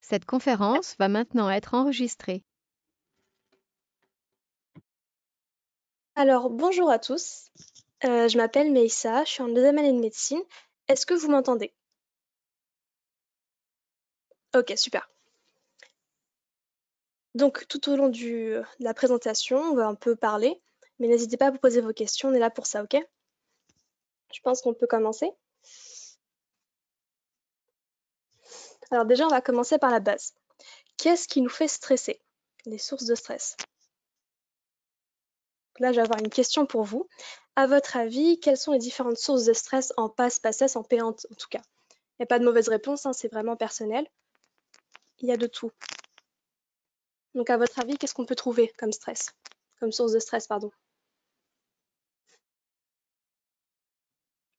Cette conférence va maintenant être enregistrée. Alors, bonjour à tous. Je m'appelle Meissa, je suis en deuxième année de médecine. Est-ce que vous m'entendez? Ok, super. Donc, tout au long de la présentation, on va un peu parler, mais n'hésitez pas à vous poser vos questions, on est là pour ça, ok? Je pense qu'on peut commencer. Alors déjà, on va commencer par la base. Qu'est-ce qui nous fait stresser? Les sources de stress. Là, je vais avoir une question pour vous. À votre avis, quelles sont les différentes sources de stress en passe, passesse, en payante en tout cas? Il n'y a pas de mauvaise réponse, hein, c'est vraiment personnel. Il y a de tout. Donc, à votre avis, qu'est-ce qu'on peut trouver comme stress? Comme source de stress, pardon.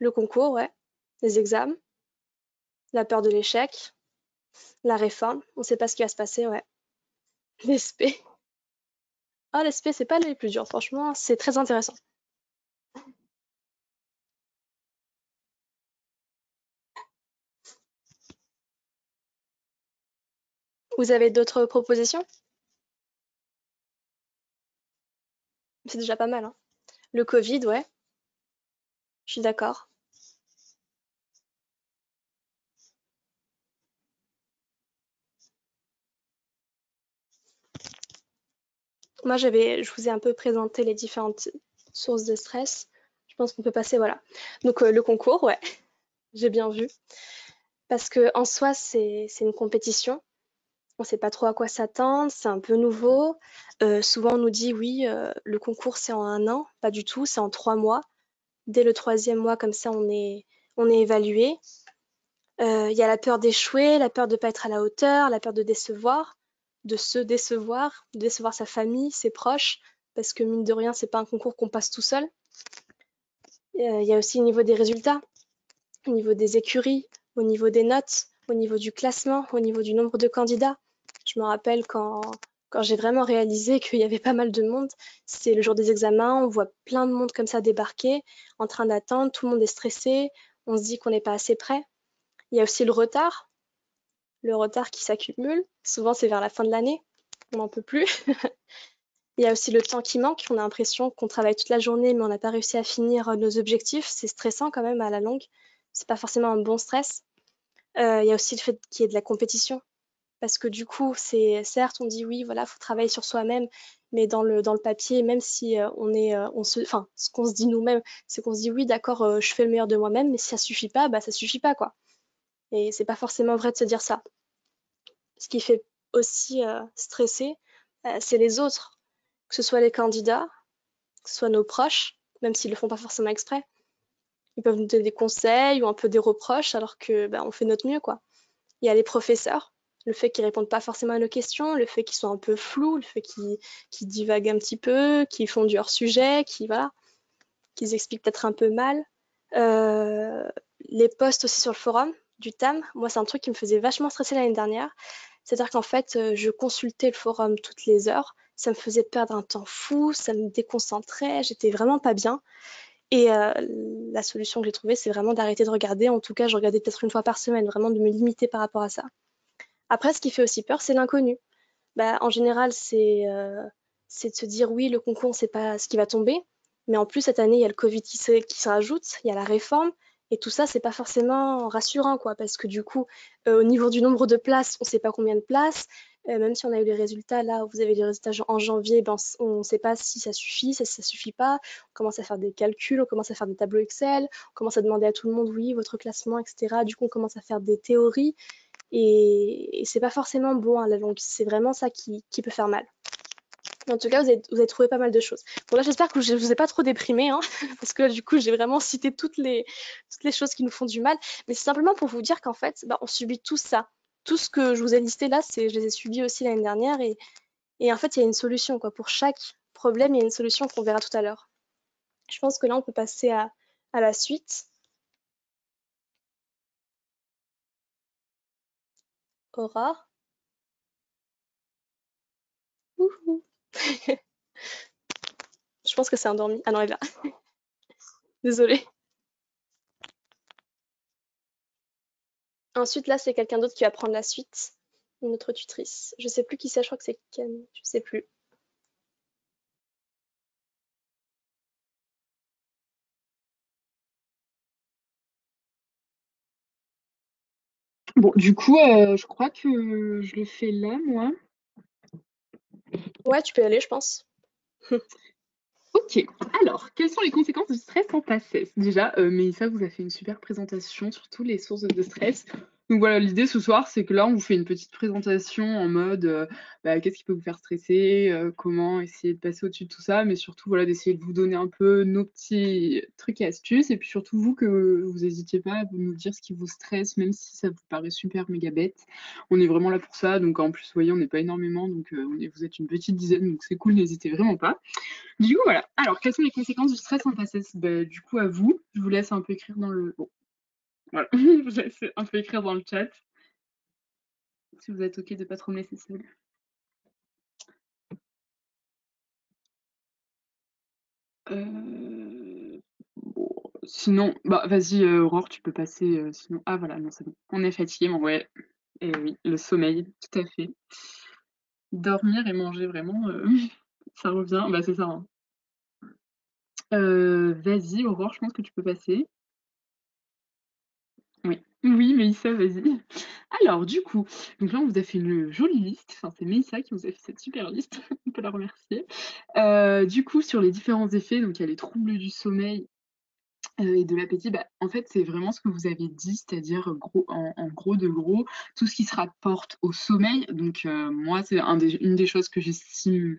Le concours, ouais. Les examens, la peur de l'échec, la réforme, on sait pas ce qui va se passer, ouais. L'ESP. Ah, l'ESP, c'est pas les plus durs, franchement, c'est très intéressant. Vous avez d'autres propositions? C'est déjà pas mal, hein. Le Covid, ouais, je suis d'accord. Moi, je vous ai un peu présenté les différentes sources de stress. Je pense qu'on peut passer, voilà. Donc, le concours, ouais, j'ai bien vu. Parce que en soi, c'est une compétition. On sait pas trop à quoi s'attendre, c'est un peu nouveau. Souvent, on nous dit oui, le concours c'est en 1 an, pas du tout, c'est en 3 mois. Dès le troisième mois, comme ça, on est évalué. Il y a la peur d'échouer, la peur de ne pas être à la hauteur, la peur de décevoir, de décevoir sa famille, ses proches, parce que mine de rien, c'est pas un concours qu'on passe tout seul. Il y a aussi au niveau des résultats, au niveau des écuries, au niveau des notes, au niveau du classement, au niveau du nombre de candidats. Je me rappelle quand j'ai vraiment réalisé qu'il y avait pas mal de monde, c'est le jour des examens, on voit plein de monde comme ça débarquer, en train d'attendre, tout le monde est stressé, on se dit qu'on n'est pas assez prêt. Il y a aussi le retard qui s'accumule. Souvent, c'est vers la fin de l'année, on n'en peut plus. Il y a aussi le temps qui manque, on a l'impression qu'on travaille toute la journée, mais on n'a pas réussi à finir nos objectifs. C'est stressant quand même à la longue. C'est pas forcément un bon stress. Il y a aussi le fait qu'il y ait de la compétition. Parce que du coup, c'est certes, on dit oui, voilà, faut travailler sur soi-même, mais dans le papier, même si enfin, ce qu'on se dit nous-mêmes, c'est qu'on se dit oui, d'accord, je fais le meilleur de moi-même, mais si ça suffit pas, bah ça suffit pas, quoi. Et c'est pas forcément vrai de se dire ça. Ce qui fait aussi stresser, c'est les autres, que ce soit les candidats, que ce soit nos proches, même s'ils le font pas forcément exprès. Ils peuvent nous donner des conseils ou un peu des reproches, alors que bah, on fait notre mieux, quoi. Il y a les professeurs, le fait qu'ils répondent pas forcément à nos questions, le fait qu'ils soient un peu flous, le fait qu'ils divaguent un petit peu, qu'ils font du hors-sujet, voilà, qu'ils expliquent peut-être un peu mal. Euh, les posts aussi sur le forum du TAM, moi c'est un truc qui me faisait vachement stresser l'année dernière. C'est-à-dire qu'en fait, je consultais le forum toutes les heures, ça me faisait perdre un temps fou, ça me déconcentrait, j'étais vraiment pas bien. Et la solution que j'ai trouvée, c'est vraiment d'arrêter de regarder. En tout cas, je regardais peut-être une fois par semaine, vraiment de me limiter par rapport à ça. Après, ce qui fait aussi peur, c'est l'inconnu. Bah, en général, c'est de se dire oui, le concours, c'est pas ce qui va tomber. Mais en plus, cette année, il y a le Covid qui se rajoute, il y a la réforme. Et tout ça, c'est pas forcément rassurant, quoi, parce que du coup, au niveau du nombre de places, on sait pas combien de places. Même si on a eu les résultats, là, vous avez les résultats en janvier, ben, on ne sait pas si ça suffit, si ça suffit pas. On commence à faire des calculs, on commence à faire des tableaux Excel, on commence à demander à tout le monde, oui, votre classement, etc. Du coup, on commence à faire des théories. Et c'est pas forcément bon à la longue. C'est vraiment ça qui peut faire mal. En tout cas, vous avez trouvé pas mal de choses. Bon, là, j'espère que je vous ai pas trop déprimé, hein, parce que là, du coup, j'ai vraiment cité toutes les choses qui nous font du mal. Mais c'est simplement pour vous dire qu'en fait, bah, on subit tout ça. Tout ce que je vous ai listé là, je les ai subis aussi l'année dernière. Et en fait, il y a une solution, quoi. Pour chaque problème, il y a une solution qu'on verra tout à l'heure. Je pense que là, on peut passer à la suite. Aura. Ouhou. Je pense que c'est endormi. Ah non, elle est là. Désolée. Ensuite, là, c'est quelqu'un d'autre qui va prendre la suite. une autre tutrice. Je sais plus qui c'est, je crois que c'est Ken, je sais plus. Bon, du coup, je crois que je le fais là, moi. Ouais, tu peux y aller, je pense. Ok, alors, quelles sont les conséquences du stress en PACES? Déjà, Mélissa vous a fait une super présentation sur toutes les sources de stress. Donc voilà, l'idée ce soir, c'est que là, on vous fait une petite présentation en mode qu'est-ce qui peut vous faire stresser, comment essayer de passer au-dessus de tout ça, mais surtout voilà, d'essayer de vous donner un peu nos petits trucs et astuces, et puis surtout vous, que vous n'hésitiez pas à nous dire ce qui vous stresse, même si ça vous paraît super méga bête. On est vraiment là pour ça, donc en plus, vous voyez, on n'est pas énormément, donc vous êtes une petite dizaine, donc c'est cool, n'hésitez vraiment pas. Du coup, voilà. Alors, quelles sont les conséquences du stress en PACES? Bah, du coup, à vous. Je vous laisse un peu écrire dans le... Bon, voilà. Je vous laisse un peu écrire dans le chat. Si vous êtes OK de pas trop me laisser seule. Bon, sinon, bah vas-y, Aurore, tu peux passer. Sinon, ah voilà, non, c'est bon. On est fatigué, mais ouais. Et oui, le sommeil, tout à fait. Dormir et manger, vraiment, ça revient. Bah, c'est ça, hein. Vas-y, Aurore, je pense que tu peux passer. Oui. Oui, Mélissa, vas-y. Alors, du coup, donc là, on vous a fait une jolie liste. Enfin, c'est Mélissa qui vous a fait cette super liste. On peut la remercier. Du coup, sur les différents effets, donc il y a les troubles du sommeil et de l'appétit. Bah, en fait, c'est vraiment ce que vous avez dit, c'est-à-dire en gros de gros, tout ce qui se rapporte au sommeil. Donc, moi, c'est une des choses que j'estime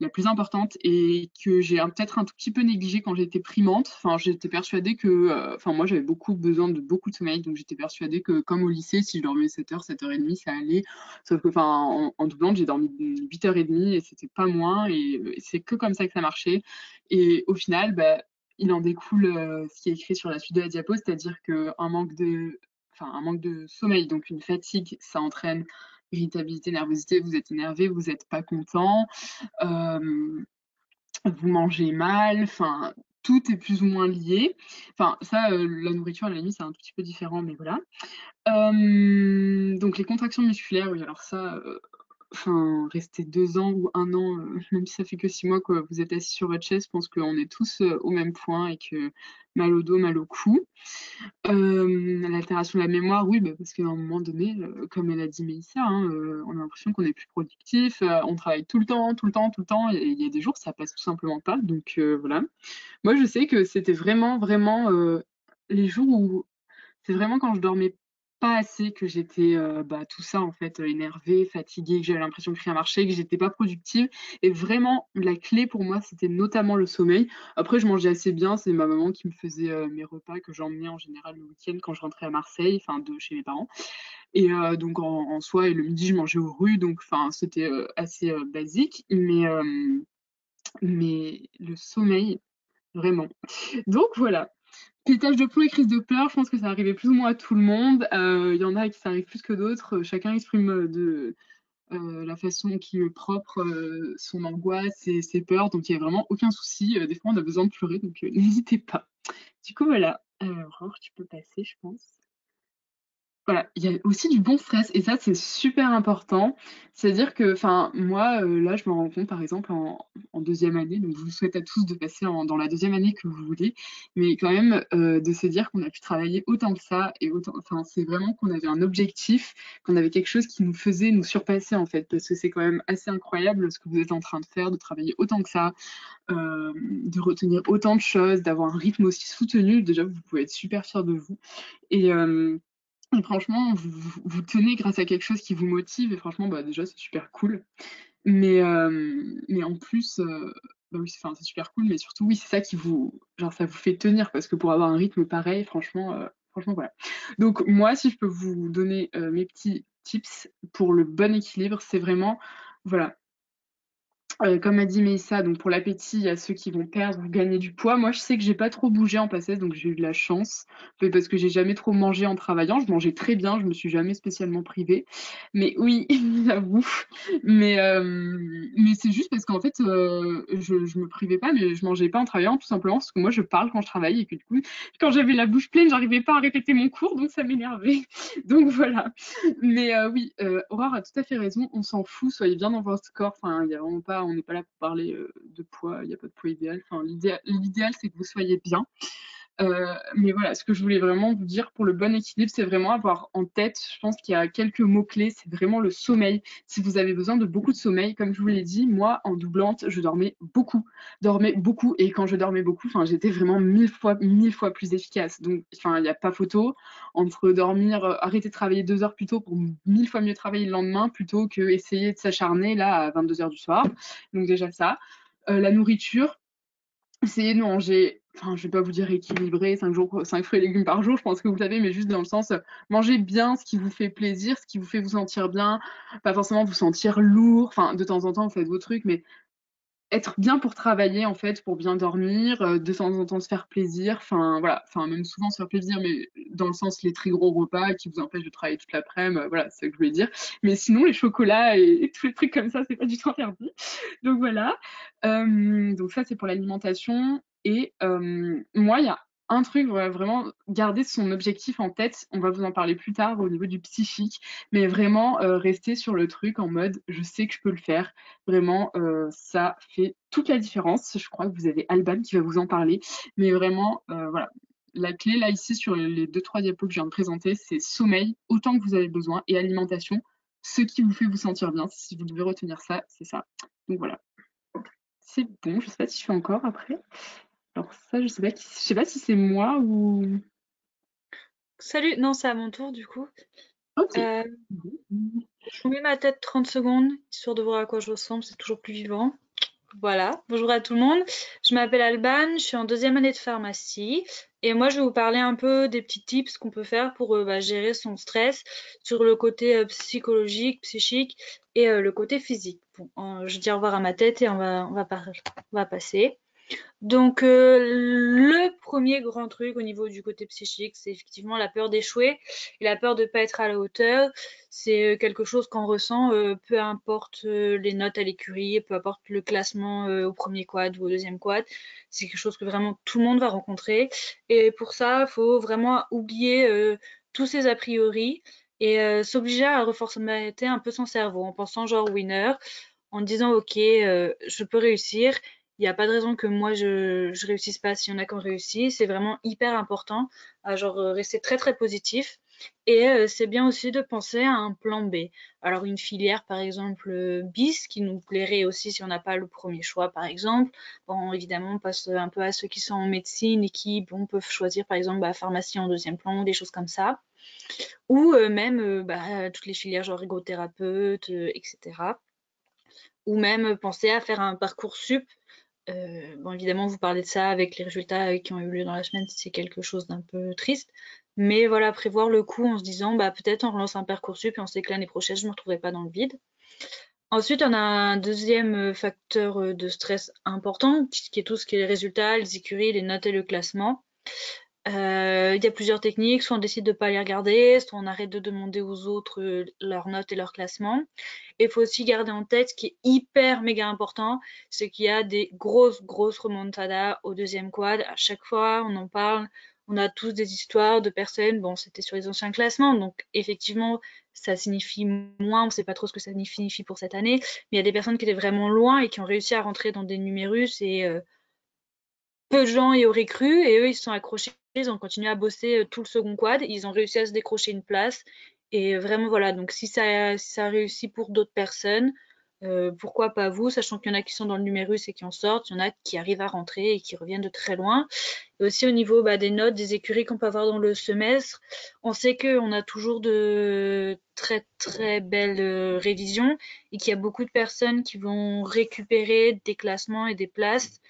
la plus importante et que j'ai peut-être un tout petit peu négligée quand j'étais primante. Enfin, j'étais persuadée que, enfin, moi, j'avais besoin de beaucoup de sommeil, donc j'étais persuadée que, comme au lycée, si je dormais 7 heures, 7h30, ça allait. Sauf que, enfin, en doublante, j'ai dormi 8h30 et c'était pas moins, et c'est que comme ça que ça marchait. Et au final, bah, il en découle ce qui est écrit sur la suite de la diapo, c'est-à-dire un manque de sommeil, donc une fatigue, ça entraîne irritabilité, nervosité, vous êtes énervé, vous n'êtes pas content, euh, vous mangez mal, enfin, tout est plus ou moins lié. Enfin, ça, la nourriture, à la limite, c'est un tout petit peu différent, mais voilà. Donc, les contractions musculaires, oui, alors ça, enfin, rester 2 ans ou 1 an, même si ça fait que 6 mois que vous êtes assis sur votre chaise, je pense qu'on est tous au même point et que mal au dos, mal au cou. L'altération de la mémoire, oui, bah, parce qu'à un moment donné, comme elle a dit Mélissa, hein, on a l'impression qu'on est plus productif, on travaille tout le temps, tout le temps, tout le temps, et il y a des jours, ça passe tout simplement pas, donc voilà. Moi, je sais que c'était vraiment, vraiment les jours où c'est vraiment quand je dormais pas assez que j'étais tout ça en fait, énervée, fatiguée, que j'avais l'impression que rien marchait, que j'étais pas productive. Et vraiment, la clé pour moi, c'était notamment le sommeil. Après, je mangeais assez bien, c'est ma maman qui me faisait mes repas que j'emmenais en général le week-end quand je rentrais à Marseille, enfin de chez mes parents. Et donc en soi, et le midi, je mangeais aux rues, donc enfin c'était assez basique, mais le sommeil, vraiment. Donc voilà. Pétage de plomb et crise de peur, je pense que ça arrivait plus ou moins à tout le monde. Il y en a à qui ça arrive plus que d'autres. Chacun exprime de la façon qui est propre son angoisse et ses peurs. Donc il n'y a vraiment aucun souci. Des fois, on a besoin de pleurer, donc n'hésitez pas. Du coup, voilà. Aurore, tu peux passer, je pense. Voilà, il y a aussi du bon stress et ça c'est super important. C'est-à-dire que, enfin, moi là je me rends compte par exemple en deuxième année, donc je vous souhaite à tous de passer dans la deuxième année que vous voulez, mais quand même de se dire qu'on a pu travailler autant que ça et autant, enfin c'est vraiment qu'on avait un objectif, qu'on avait quelque chose qui nous faisait nous surpasser en fait, parce que c'est quand même assez incroyable ce que vous êtes en train de faire, de travailler autant que ça, de retenir autant de choses, d'avoir un rythme aussi soutenu. Déjà vous pouvez être super fiers de vous et et franchement, vous tenez grâce à quelque chose qui vous motive et franchement, bah, déjà, c'est super cool. Mais en plus, bah, oui, c'est super cool, mais surtout, oui, c'est ça qui vous genre, ça vous fait tenir parce que pour avoir un rythme pareil, franchement, voilà. Donc moi, si je peux vous donner, mes petits tips pour le bon équilibre, c'est vraiment, voilà, Comme a dit Meissa, donc pour l'appétit, il y a ceux qui vont perdre ou gagner du poids. Moi, je sais que j'ai pas trop bougé en PACES, donc j'ai eu de la chance. Parce que j'ai jamais trop mangé en travaillant. Je mangeais très bien, je me suis jamais spécialement privée. Mais oui, j'avoue. Mais c'est juste parce qu'en fait, je me privais pas, mais je mangeais pas en travaillant, tout simplement parce que moi, je parle quand je travaille et que du coup, quand j'avais la bouche pleine, j'arrivais pas à répéter mon cours, donc ça m'énervait. Donc voilà. Mais oui, Aurore a tout à fait raison. On s'en fout. Soyez bien dans votre corps. Enfin, il y a vraiment pas, on n'est pas là pour parler de poids. Il n'y a pas de poids idéal. Enfin, l'idéal, c'est que vous soyez bien. Mais voilà, ce que je voulais vraiment vous dire pour le bon équilibre, c'est vraiment avoir en tête, je pense qu'il y a quelques mots-clés, c'est vraiment le sommeil. Si vous avez besoin de beaucoup de sommeil, comme je vous l'ai dit, moi, en doublante, je dormais beaucoup, et quand je dormais beaucoup, enfin, j'étais vraiment mille fois plus efficace. Donc, enfin, il n'y a pas photo entre dormir, arrêter de travailler 2 heures plus tôt pour 1000 fois mieux travailler le lendemain, plutôt que essayer de s'acharner là à 22 heures du soir. Donc déjà ça. La nourriture, essayez de manger, enfin, je vais pas vous dire équilibré, 5 fruits et légumes par jour, je pense que vous le savez, mais juste dans le sens, manger bien ce qui vous fait plaisir, ce qui vous fait vous sentir bien, pas forcément vous sentir lourd, enfin, de temps en temps, vous faites vos trucs, mais être bien pour travailler, en fait, pour bien dormir, de temps en temps se faire plaisir, enfin, voilà, enfin, même souvent se faire plaisir, mais dans le sens les très gros repas qui vous empêchent de travailler toute l'après-midi, voilà, c'est ça que je voulais dire. Mais sinon, les chocolats et tous les trucs comme ça, c'est pas du tout interdit. Donc voilà. Donc ça, c'est pour l'alimentation. Et moi, il y a un truc, vraiment, garder son objectif en tête. On va vous en parler plus tard au niveau du psychique. Mais vraiment, rester sur le truc en mode, je sais que je peux le faire. Vraiment, ça fait toute la différence. Je crois que vous avez Alban qui va vous en parler. Mais vraiment, voilà. La clé, là, ici, sur les 2-3 diapos que je viens de présenter, c'est sommeil, autant que vous avez besoin, et alimentation, ce qui vous fait vous sentir bien. Si vous devez retenir ça, c'est ça. Donc voilà. C'est bon, je sais pas si je suis encore après. Alors ça, je sais pas si c'est moi ou. Salut, non, c'est à mon tour du coup. Ok. Euh, je vous mets ma tête 30 secondes, histoire de voir à quoi je ressemble, c'est toujours plus vivant. Voilà, bonjour à tout le monde. Je m'appelle Alban, je suis en 2e année de pharmacie. Et moi, je vais vous parler un peu des petits tips qu'on peut faire pour gérer son stress sur le côté psychologique, psychique et le côté physique. Bon, je dis au revoir à ma tête et on va passer. Donc, le premier grand truc au niveau du côté psychique, c'est effectivement la peur d'échouer et la peur de ne pas être à la hauteur. C'est quelque chose qu'on ressent, peu importe les notes à l'écurie, peu importe le classement au premier quad ou au deuxième quad. C'est quelque chose que vraiment tout le monde va rencontrer. Et pour ça, il faut vraiment oublier tous ces a priori et s'obliger à reformater un peu son cerveau en pensant genre winner, en disant ok, je peux réussir. Il n'y a pas de raison que moi je réussisse pas s'il y en a qui ont réussi. C'est vraiment hyper important à genre rester très très positif. Et c'est bien aussi de penser à un plan B. Alors une filière par exemple BIS qui nous plairait aussi si on n'a pas le premier choix par exemple. Bon évidemment on passe un peu à ceux qui sont en médecine et qui bon, peuvent choisir par exemple pharmacie en 2e plan ou des choses comme ça. Ou même toutes les filières genre ergothérapeute, etc. Ou même penser à faire un parcours sup. Bon, évidemment, vous parlez de ça avec les résultats qui ont eu lieu dans la semaine, c'est quelque chose d'un peu triste. Mais voilà, prévoir le coup en se disant, bah, peut-être on relance un Parcoursup et on sait que l'année prochaine, je ne me retrouverai pas dans le vide. Ensuite, on a un deuxième facteur de stress important, qui est tout ce qui est les résultats, les écuries, les notes et le classement. Il y a plusieurs techniques, soit on décide de ne pas les regarder, soit on arrête de demander aux autres leurs notes et leur classement. Et il faut aussi garder en tête, ce qui est hyper méga important, c'est qu'il y a des grosses remontadas au deuxième quad. À chaque fois, on en parle, on a tous des histoires de personnes, bon, c'était sur les anciens classements, donc effectivement, ça signifie moins, on ne sait pas trop ce que ça signifie pour cette année, mais il y a des personnes qui étaient vraiment loin et qui ont réussi à rentrer dans des numérus et peu de gens y auraient cru et eux ils se sont accrochés, ils ont continué à bosser tout le second quad, ils ont réussi à se décrocher une place et vraiment voilà, donc si ça réussit pour d'autres personnes, pourquoi pas vous, sachant qu'il y en a qui sont dans le numérus et qui en sortent, il y en a qui arrivent à rentrer et qui reviennent de très loin. Et aussi au niveau des notes, des écuries qu'on peut avoir dans le semestre, on sait qu'on a toujours de très très belles révisions et qu'il y a beaucoup de personnes qui vont récupérer des classements et des places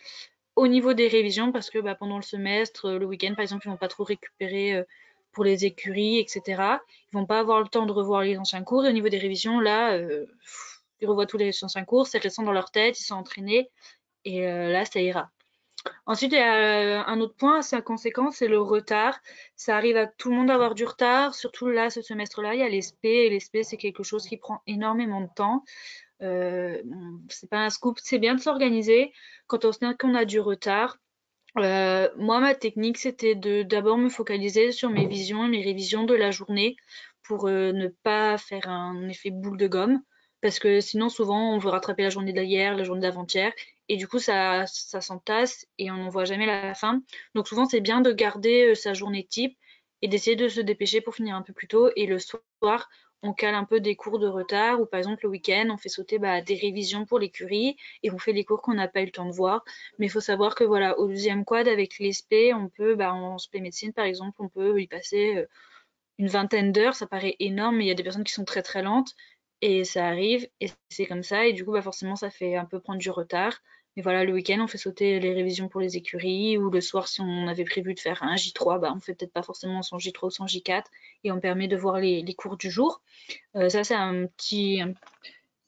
au niveau des révisions, parce que pendant le semestre, le week-end, par exemple, ils vont pas trop récupérer pour les écuries, etc. Ils vont pas avoir le temps de revoir les anciens cours. Et au niveau des révisions, là, ils revoient tous les anciens cours, c'est récent dans leur tête, ils sont entraînés et là, ça ira. Ensuite, il y a un autre point assez conséquent, c'est le retard. Ça arrive à tout le monde d'avoir du retard, surtout là, ce semestre-là, il y a l'ESP, et l'ESP, c'est quelque chose qui prend énormément de temps. C'est pas un scoop, c'est bien de s'organiser quand on sait qu'on a du retard. Moi, ma technique, c'était de d'abord me focaliser sur mes visions et mes révisions de la journée pour ne pas faire un effet boule de gomme. Parce que sinon, souvent, on veut rattraper la journée d'hier, la journée d'avant-hier, et du coup, ça s'entasse et on n'en voit jamais la fin. Donc, souvent, c'est bien de garder sa journée type et d'essayer de se dépêcher pour finir un peu plus tôt. Et le soir, on cale un peu des cours de retard, ou par exemple, le week-end, on fait sauter des révisions pour l'écurie et on fait les cours qu'on n'a pas eu le temps de voir. Mais il faut savoir que voilà, au deuxième quad, avec l'ESP, on peut, en spé médecine par exemple, on peut y passer une vingtaine d'heures. Ça paraît énorme, mais il y a des personnes qui sont très très lentes et ça arrive et c'est comme ça. Et du coup, forcément, ça fait un peu prendre du retard. Mais voilà, le week-end, on fait sauter les révisions pour les écuries ou le soir, si on avait prévu de faire un J3, on fait peut-être pas forcément son J3 ou son J4 et on permet de voir les cours du jour. Ça, c'est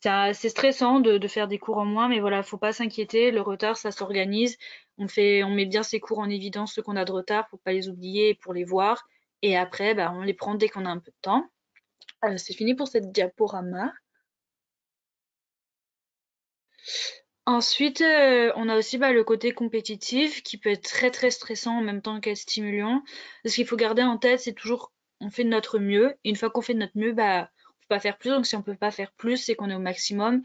c'est stressant de faire des cours en moins, mais voilà, faut pas s'inquiéter. Le retard, ça s'organise. On met bien ces cours en évidence, ceux qu'on a de retard, pour pas les oublier et pour les voir. Et après, on les prend dès qu'on a un peu de temps. C'est fini pour cette diaporama. Ensuite, on a aussi le côté compétitif qui peut être très très stressant en même temps qu'être stimulant. Ce qu'il faut garder en tête, c'est toujours on fait de notre mieux. Et une fois qu'on fait de notre mieux, on peut pas faire plus. Donc si on peut pas faire plus, c'est qu'on est au maximum.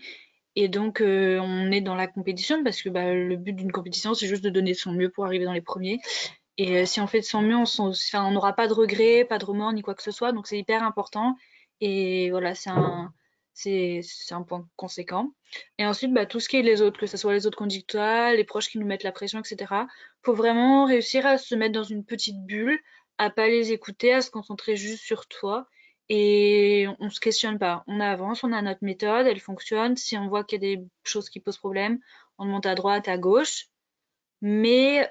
Et donc, on est dans la compétition parce que le but d'une compétition, c'est juste de donner de son mieux pour arriver dans les premiers. Et si on fait de son mieux, on n'aura pas de regrets, pas de remords ni quoi que ce soit. Donc, c'est hyper important. Et voilà, c'est un point conséquent. Et ensuite, tout ce qui est les autres, que ce soit les autres conducteurs, les proches qui nous mettent la pression, etc. Faut vraiment réussir à se mettre dans une petite bulle, à pas les écouter, à se concentrer juste sur toi. Et on se questionne pas. On avance, on a notre méthode, elle fonctionne. Si on voit qu'il y a des choses qui posent problème, on monte à droite, à gauche. Mais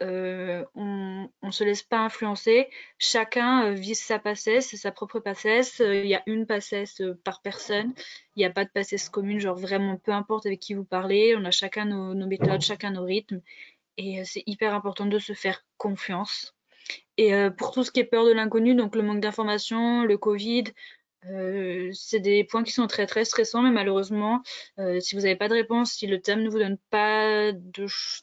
on se laisse pas influencer. Chacun vise sa passesse, c'est sa propre passesse. Il y a une passesse par personne. Il n'y a pas de passesse commune, genre vraiment peu importe avec qui vous parlez. On a chacun nos méthodes, chacun nos rythmes. Et c'est hyper important de se faire confiance. Et pour tout ce qui est peur de l'inconnu, donc le manque d'information, le Covid, c'est des points qui sont très très stressants, mais malheureusement, si vous n'avez pas de réponse, si le thème ne vous donne pas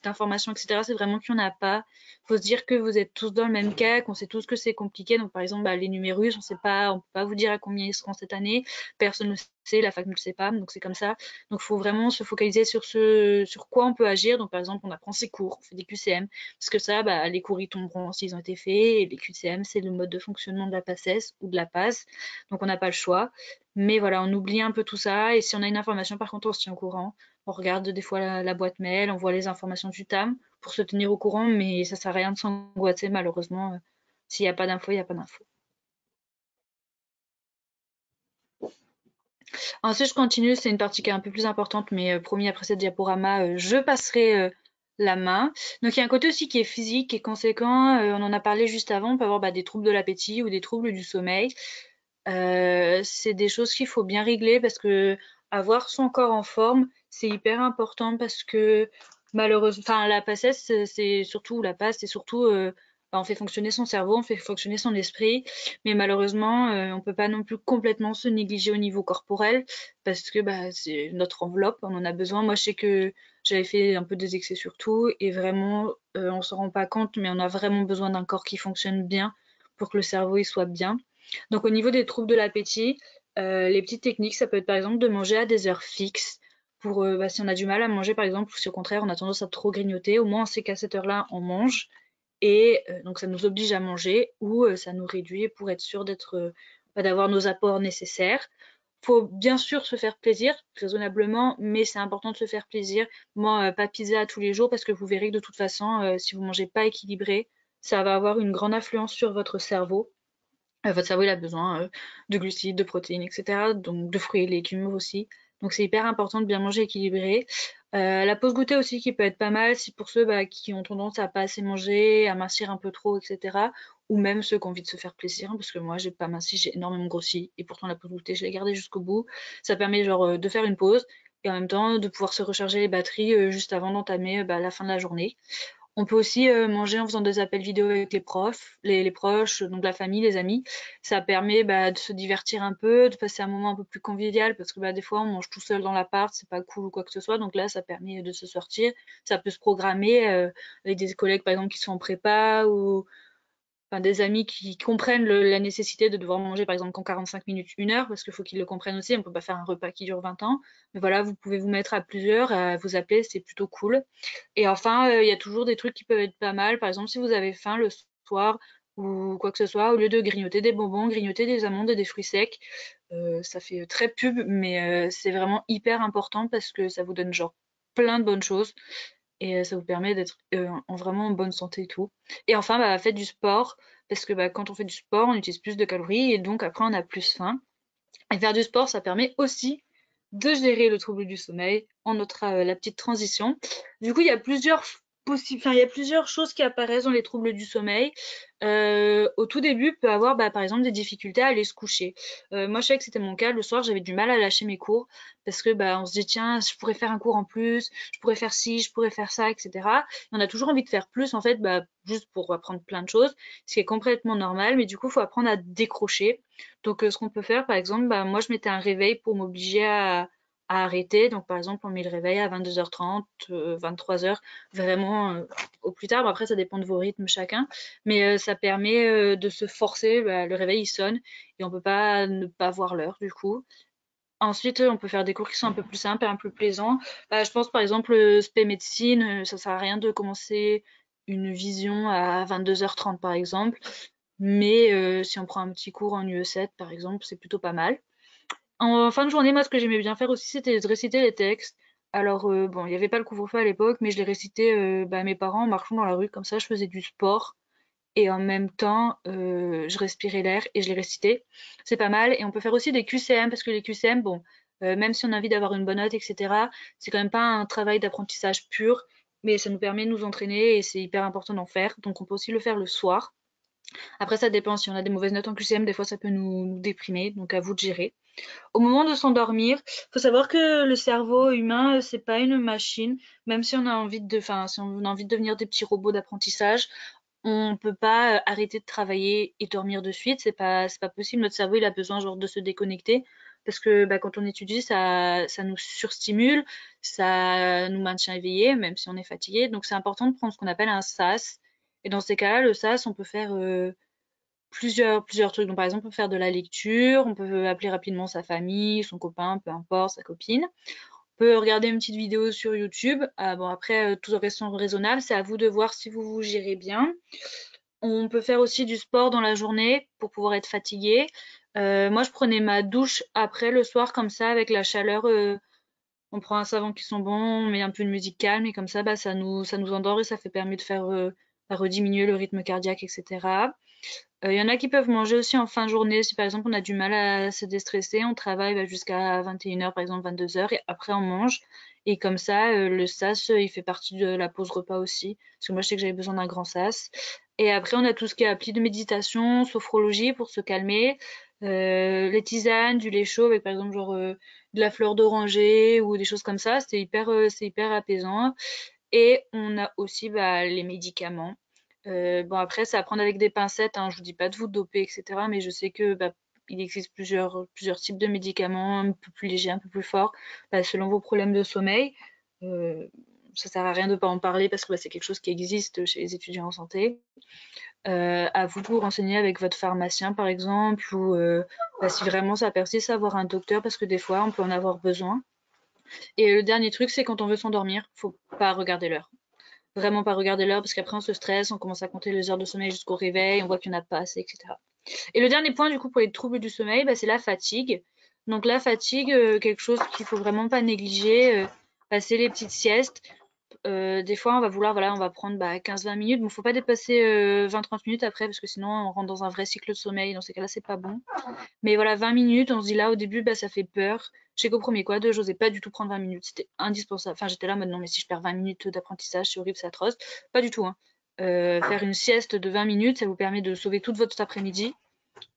d'informations, etc., c'est vraiment qu'il n'y en a pas. Il faut se dire que vous êtes tous dans le même cas, qu'on sait tous que c'est compliqué. Donc par exemple, les numérus, on peut pas vous dire à combien ils seront cette année. Personne ne le sait, la fac ne le sait pas, donc c'est comme ça. Donc il faut vraiment se focaliser sur sur quoi on peut agir. Donc par exemple, on apprend ses cours, on fait des QCM, parce que ça, les cours ils tomberont s'ils ont été faits, et les QCM, c'est le mode de fonctionnement de la PACES ou de la PAS. Donc on n'a pas le choix. Mais voilà, on oublie un peu tout ça. Et si on a une information, par contre, on se tient au courant. On regarde des fois la boîte mail, on voit les informations du TAM pour se tenir au courant, mais ça sert à rien de s'angoisser, malheureusement. S'il n'y a pas d'infos, il n'y a pas d'infos. Ensuite, je continue, c'est une partie qui est un peu plus importante, mais promis, après cette diaporama, je passerai la main. Donc il y a un côté aussi qui est physique et conséquent. On en a parlé juste avant, on peut avoir des troubles de l'appétit ou des troubles du sommeil. C'est des choses qu'il faut bien régler parce que avoir son corps en forme, c'est hyper important parce que malheureusement, la PACES, c'est surtout la PAS, c'est surtout on fait fonctionner son cerveau, on fait fonctionner son esprit, mais malheureusement, on peut pas non plus complètement se négliger au niveau corporel parce que c'est notre enveloppe, on en a besoin. Moi, je sais que j'avais fait un peu des excès sur tout et vraiment, on s'en rend pas compte, mais on a vraiment besoin d'un corps qui fonctionne bien pour que le cerveau il soit bien. Donc au niveau des troubles de l'appétit, les petites techniques, ça peut être par exemple de manger à des heures fixes. Pour si on a du mal à manger par exemple, ou si au contraire on a tendance à trop grignoter, au moins on sait qu'à cette heure-là on mange. Et donc ça nous oblige à manger ou ça nous réduit pour être sûr d'avoir nos apports nécessaires. Faut bien sûr se faire plaisir, raisonnablement, mais c'est important de se faire plaisir. Moi, pas pizza tous les jours parce que vous verrez que de toute façon, si vous mangez pas équilibré, ça va avoir une grande influence sur votre cerveau. Votre cerveau il a besoin de glucides, de protéines, etc. Donc de fruits et légumes aussi. Donc c'est hyper important de bien manger équilibré. La pause goûter aussi qui peut être pas mal si pour ceux qui ont tendance à pas assez manger, à mincir un peu trop, etc. Ou même ceux qui ont envie de se faire plaisir, parce que moi j'ai pas minci, j'ai énormément grossi et pourtant la pause goûter je l'ai gardée jusqu'au bout. Ça permet de faire une pause et en même temps de pouvoir se recharger les batteries juste avant d'entamer la fin de la journée. On peut aussi manger en faisant des appels vidéo avec les profs, les proches, donc la famille, les amis. Ça permet de se divertir un peu, de passer un moment un peu plus convivial parce que des fois on mange tout seul dans l'appart, c'est pas cool ou quoi que ce soit. Donc là, ça permet de se sortir. Ça peut se programmer avec des collègues par exemple qui sont en prépa ou des amis qui comprennent la nécessité de devoir manger par exemple qu'en 45 minutes, 1 heure, parce qu'il faut qu'ils le comprennent aussi. On ne peut pas faire un repas qui dure 20 ans. Mais voilà, vous pouvez vous mettre à plusieurs, à vous appeler, c'est plutôt cool. Et enfin, il y a toujours des trucs qui peuvent être pas mal. Par exemple, si vous avez faim le soir ou quoi que ce soit, au lieu de grignoter des bonbons, grignoter des amandes et des fruits secs. Ça fait très pub, mais c'est vraiment hyper important parce que ça vous donne genre plein de bonnes choses et ça vous permet d'être en vraiment en bonne santé et tout. Et enfin, faites du sport parce que quand on fait du sport, on utilise plus de calories et donc après on a plus faim. Et faire du sport, ça permet aussi de gérer le trouble du sommeil. On notera la petite transition. Du coup, il y a plusieurs il y a plusieurs choses qui apparaissent dans les troubles du sommeil. Au tout début, peut avoir par exemple des difficultés à aller se coucher. Moi, je sais que c'était mon cas. Le soir, j'avais du mal à lâcher mes cours parce que on se dit tiens, je pourrais faire un cours en plus, je pourrais faire ci, je pourrais faire ça, etc. Et on a toujours envie de faire plus en fait, juste pour apprendre plein de choses, ce qui est complètement normal. Mais du coup, il faut apprendre à décrocher. Donc, ce qu'on peut faire, par exemple, moi, je mettais un réveil pour m'obliger à arrêter. Donc, par exemple, on met le réveil à 22h30, 23h, vraiment au plus tard. Bon, après, ça dépend de vos rythmes chacun. Mais ça permet de se forcer. Le réveil, il sonne et on peut pas ne pas voir l'heure, du coup. Ensuite, on peut faire des cours qui sont un peu plus simples et un peu plus plaisants. Je pense, par exemple, spé médecine, ça sert à rien de commencer une vision à 22h30, par exemple. Mais si on prend un petit cours en UE7, par exemple, c'est plutôt pas mal. En fin de journée, moi, ce que j'aimais bien faire aussi, c'était de réciter les textes. Alors, bon, il n'y avait pas le couvre-feu à l'époque, mais je les récitais à mes parents en marchant dans la rue. Comme ça, je faisais du sport. Et en même temps, je respirais l'air et je les récitais. C'est pas mal. Et on peut faire aussi des QCM, parce que les QCM, bon, même si on a envie d'avoir une bonne note, etc., c'est quand même pas un travail d'apprentissage pur, mais ça nous permet de nous entraîner et c'est hyper important d'en faire. Donc, on peut aussi le faire le soir. Après, ça dépend. Si on a des mauvaises notes en QCM, des fois, ça peut nous déprimer. Donc, à vous de gérer. Au moment de s'endormir, faut savoir que le cerveau humain, c'est pas une machine. Même si on a envie si on a envie de devenir des petits robots d'apprentissage, on peut pas arrêter de travailler et dormir de suite. C'est pas possible. Notre cerveau, il a besoin genre de se déconnecter. Parce que quand on étudie, ça nous surstimule, ça nous maintient éveillés, même si on est fatigué. Donc c'est important de prendre ce qu'on appelle un SAS. Et dans ces cas-là, le SAS, on peut faire plusieurs trucs. Donc, par exemple, on peut faire de la lecture, on peut appeler rapidement sa famille, son copain, peu importe, sa copine. On peut regarder une petite vidéo sur YouTube. Bon, après, tout reste raisonnable. C'est à vous de voir si vous vous gérez bien. On peut faire aussi du sport dans la journée pour pouvoir être fatigué. Moi, je prenais ma douche après le soir, comme ça, avec la chaleur. On prend un savon qui sent bon, on met un peu de musique calme et comme ça, ça nous endort et ça fait permet de faire rediminuer le rythme cardiaque, etc. Il y en a qui peuvent manger aussi en fin de journée. Si par exemple on a du mal à se déstresser, on travaille jusqu'à 21h, par exemple 22h, et après on mange. Et comme ça, le sas, il fait partie de la pause repas aussi. Parce que moi, je sais que j'avais besoin d'un grand sas. Et après, on a tout ce qui est appli de méditation, sophrologie pour se calmer. Les tisanes, du lait chaud avec par exemple genre de la fleur d'oranger ou des choses comme ça. C'est hyper apaisant. Et on a aussi les médicaments. Bon après, c'est à prendre avec des pincettes, hein. Je vous dis pas de vous doper, etc. Mais je sais que il existe plusieurs types de médicaments, un peu plus légers, un peu plus forts, selon vos problèmes de sommeil. Euh, Ça sert à rien de pas en parler parce que c'est quelque chose qui existe chez les étudiants en santé. À vous de vous renseigner avec votre pharmacien par exemple, ou si vraiment ça persiste, à voir un docteur parce que des fois on peut en avoir besoin. Et le dernier truc, c'est quand on veut s'endormir, faut pas regarder l'heure. Vraiment pas regarder l'heure parce qu'après on se stresse, on commence à compter les heures de sommeil jusqu'au réveil, on voit qu'il n'y en a pas assez, etc. Et le dernier point du coup pour les troubles du sommeil, c'est la fatigue. Donc la fatigue, quelque chose qu'il faut vraiment pas négliger, c'est les petites siestes. Des fois on va vouloir, voilà, on va prendre 15-20 minutes, mais il ne faut pas dépasser 20-30 minutes après parce que sinon on rentre dans un vrai cycle de sommeil. Dans ces cas-là, c'est pas bon. Mais voilà, 20 minutes, on se dit là au début, ça fait peur. Je sais qu'au premier quad, j'osais pas du tout prendre 20 minutes. C'était indispensable. Enfin, j'étais là en mode non, mais si je perds 20 minutes d'apprentissage, c'est horrible, c'est atroce. Pas du tout, hein. Faire une sieste de 20 minutes, ça vous permet de sauver toute votre après-midi.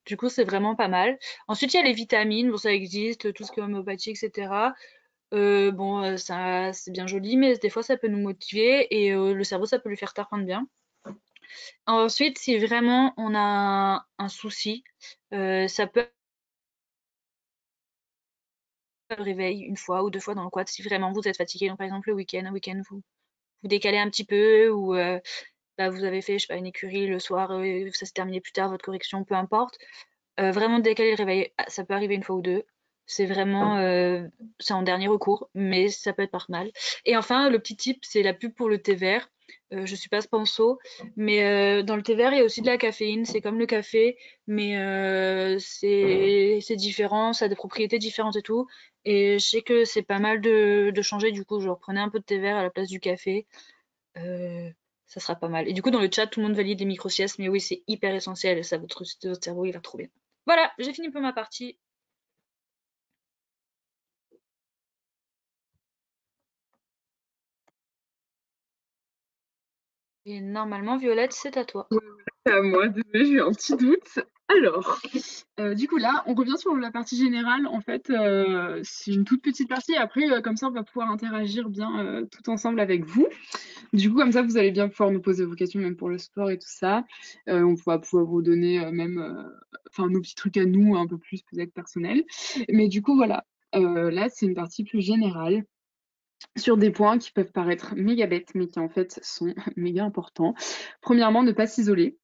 Du coup, c'est vraiment pas mal. Ensuite, il y a les vitamines. Bon, ça existe, tout ce qui est homéopathie, etc. Bon, ça, c'est bien joli, mais des fois, ça peut nous motiver et le cerveau, ça peut lui faire t'apprendre bien. Ensuite, si vraiment on a un souci, ça peut le réveil une fois ou deux fois dans le quad si vraiment vous êtes fatigué. Donc, par exemple, le week-end, un week-end, vous décalez un petit peu ou bah, vous avez fait, je sais pas, une écurie le soir, ça s'est terminé plus tard, votre correction, peu importe. Vraiment décaler le réveil, ça peut arriver une fois ou deux. C'est vraiment, c'est en dernier recours, mais ça peut être pas mal. Et enfin, le petit tip, c'est la pub pour le thé vert. Je suis pas sponsor, mais dans le thé vert, il y a aussi de la caféine. C'est comme le café, mais c'est différent, ça a des propriétés différentes et tout. Et je sais que c'est pas mal de changer. Du coup, genre prenez un peu de thé vert à la place du café. Euh, Ça sera pas mal. Et du coup, dans le chat, tout le monde valide les micro-siestes, mais oui, c'est hyper essentiel. Ça, votre cerveau, il va trop bien. Voilà, j'ai fini pour ma partie. Et normalement, Violette, c'est à toi. C'est à moi, désolée, j'ai eu un petit doute. Alors, du coup là, on revient sur la partie générale. En fait, c'est une toute petite partie. Après, comme ça, on va pouvoir interagir bien tout ensemble avec vous. Du coup, comme ça, vous allez bien pouvoir nous poser vos questions, même pour le sport et tout ça. On va pouvoir vous donner même enfin, nos petits trucs à nous, un peu plus peut-être personnels. Mais du coup, voilà. Là, c'est une partie plus générale sur des points qui peuvent paraître méga bêtes, mais qui en fait sont méga importants. Premièrement, ne pas s'isoler.